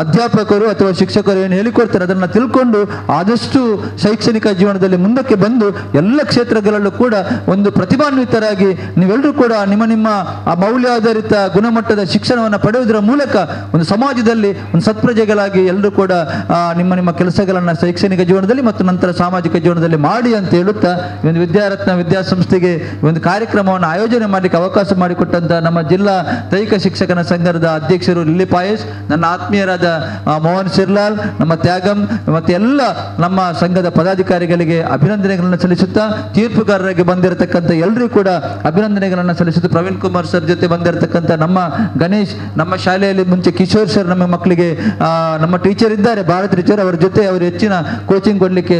Speaker 6: ಅಧ್ಯಾಪಕರು ಅಥವಾ ಶಿಕ್ಷಕರು ಏನು ಹೇಳಿಕೊಡ್ತಾರೆ ಅದನ್ನು ತಿಳ್ಕೊಂಡು ಆದಷ್ಟು ಶೈಕ್ಷಣಿಕ ಜೀವನದಲ್ಲಿ ಮುಂದಕ್ಕೆ ಬಂದು ಎಲ್ಲ ಕ್ಷೇತ್ರಗಳಲ್ಲೂ ಕೂಡ ಒಂದು ಪ್ರತಿಭಾನ್ವಿತರಾಗಿ ನೀವೆಲ್ಲರೂ ಕೂಡ ನಿಮ್ಮ ಆ ಮೌಲ್ಯಾಧಾರಿತ ಗುಣಮಟ್ಟದ ಶಿಕ್ಷಣವನ್ನು ಪಡೆಯುವುದರ ಮೂಲಕ ಒಂದು ಸಮಾಜದಲ್ಲಿ ಒಂದು ಸತ್ಪ್ರಜೆಗಳಾಗಿ ಎಲ್ಲರೂ ಕೂಡ ನಿಮ್ಮ ಕೆಲಸಗಳನ್ನು ಶೈಕ್ಷಣಿಕ ಜೀವನದಲ್ಲಿ ಮತ್ತು ನಂತರ ಸಾಮಾಜಿಕ ಜೀವನದಲ್ಲಿ ಮಾಡಿ ಅಂತ ಹೇಳುತ್ತಾ ಈ ಒಂದು ವಿದ್ಯಾರತ್ನ ವಿದ್ಯಾಸಂಸ್ಥೆಗೆ ಒಂದು ಕಾರ್ಯಕ್ರಮವನ್ನು ಆಯೋಜನೆ ಮಾಡಲಿಕ್ಕೆ ಅವಕಾಶ ಮಾಡಿಕೊಟ್ಟಂತ ನಮ್ಮ ಜಿಲ್ಲಾ ದೈಹಿಕ ಶಿಕ್ಷಕನ ಸಂಘದ ಅಧ್ಯಕ್ಷರು ಲಿಲ್ಲಿ ಪಾಯಸ್, ನನ್ನ ಆತ್ಮೀಯರಾದ ಮೋಹನ್ ಶಿರ್ಲಾಲ್, ನಮ್ಮ ತ್ಯಾಗಂ ಮತ್ತೆ ಎಲ್ಲ ನಮ್ಮ ಸಂಘದ ಪದಾಧಿಕಾರಿಗಳಿಗೆ ಅಭಿನಂದನೆಗಳನ್ನು ಸಲ್ಲಿಸುತ್ತಾ, ತೀರ್ಪುಗಾರರಾಗಿ ಬಂದಿರತಕ್ಕಂಥ ಎಲ್ಲರಿಗೂ ಕೂಡ ಅಭಿನಂದನೆಗಳನ್ನು ಸಲ್ಲಿಸುತ್ತಾ, ಪ್ರವೀಣ್ ಕುಮಾರ್ ಸರ್ ಜೊತೆ ಬಂದಿರತಕ್ಕಂಥ ನಮ್ಮ ಗಣೇಶ್, ನಮ್ಮ ಶಾಲೆಯಲ್ಲಿ ಮುಂಚೆ ಕಿಶೋರ್ ಸರ್ ನಮ್ಮ ಮಕ್ಕಳಿಗೆ ನಮ್ಮ ಟೀಚರ್ ಇದ್ದಾರೆ, ಭಾರತ್ ಟೀಚರ್, ಅವರ ಜೊತೆ ಅವರು ಹೆಚ್ಚಿನ ಕೋಚಿಂಗ್ ಕೊಡಲಿಕ್ಕೆ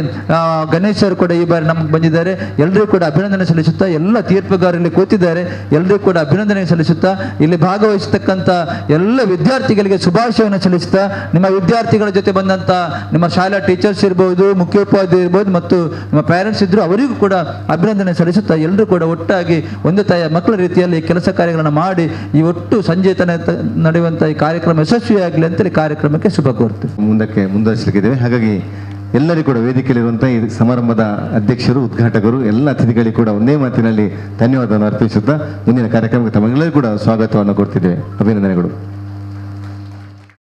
Speaker 6: ಗಣೇಶ್ ಸರ್ ಕೂಡ ಈ ಬಾರಿ ನಮಗೆ ಬಂದಿದ್ದಾರೆ. ಎಲ್ಲರಿಗೂ ಕೂಡ ಅಭಿನಂದನೆ ಸಲ್ಲಿಸುತ್ತಾ, ಎಲ್ಲ ತೀರ್ಪುಗಾರರಲ್ಲಿ ಕೂತಿದ್ದಾರೆ, ಎಲ್ಲರಿಗೂ ಕೂಡ ಅಭಿನಂದನೆ ಸಲ್ಲಿಸುತ್ತಾ, ಇಲ್ಲಿ ಭಾಗವಹಿಸತಕ್ಕಂಥ ಎಲ್ಲ ವಿದ್ಯಾರ್ಥಿಗಳಿಗೆ ಶುಭಾಶಯವನ್ನು ಸಲ್ಲಿಸುತ್ತಾ, ನಿಮ್ಮ ವಿದ್ಯಾರ್ಥಿಗಳ ಜೊತೆ ಬಂದಂತ ನಿಮ್ಮ ಶಾಲಾ ಟೀಚರ್ಸ್ ಇರ್ಬೋದು, ಮುಖ್ಯೋಪಾಧ್ಯಾಯರು ಇರ್ಬೋದು ಮತ್ತು ನಿಮ್ಮ ಪ್ಯಾರೆಂಟ್ಸ್ ಇದ್ರು ಅವರಿಗೂ ಕೂಡ ಅಭಿನಂದನೆ ಸಲ್ಲಿಸುತ್ತಾ, ಎಲ್ಲರೂ ಕೂಡ ಒಟ್ಟಾಗಿ ಒಂದು ತಾಯಿಯ ಮಕ್ಕಳ ರೀತಿಯಲ್ಲಿ ಕೆಲಸ ಕಾರ್ಯಗಳನ್ನು ಮಾಡಿ ಈ ಒಟ್ಟು ಸಂಜೆ ತನಕ ನಡೆಯುವಂಥ ಈ ಕಾರ್ಯಕ್ರಮ ಯಶಸ್ವಿಯಾಗಲಿ ಅಂತೇಳಿ ಕಾರ್ಯಕ್ರಮಕ್ಕೆ ಶುಭ ಕೋರ್ತೀವಿ.
Speaker 1: ಮುಂದಕ್ಕೆ ಮುಂದುವರಿಸಲಿಕ್ಕಿದ್ದೇವೆ. ಹಾಗಾಗಿ ಎಲ್ಲರಿಗೂ ಕೂಡ ವೇದಿಕೆಯಲ್ಲಿರುವಂಥ ಈ ಸಮಾರಂಭದ ಅಧ್ಯಕ್ಷರು, ಉದ್ಘಾಟಕರು, ಎಲ್ಲ ಅತಿಥಿಗಳಿಗೆ ಕೂಡ ಒಂದೇ ಮಾತಿನಲ್ಲಿ ಧನ್ಯವಾದವನ್ನು ಅರ್ಪಿಸುತ್ತಾ ಮುಂದಿನ ಕಾರ್ಯಕ್ರಮಕ್ಕೆ ತಮಗೆಲ್ಲರಿಗೂ ಕೂಡ ಸ್ವಾಗತವನ್ನು ಕೊಡ್ತಿದ್ದೇವೆ. ಅಭಿನಂದನೆಗಳು.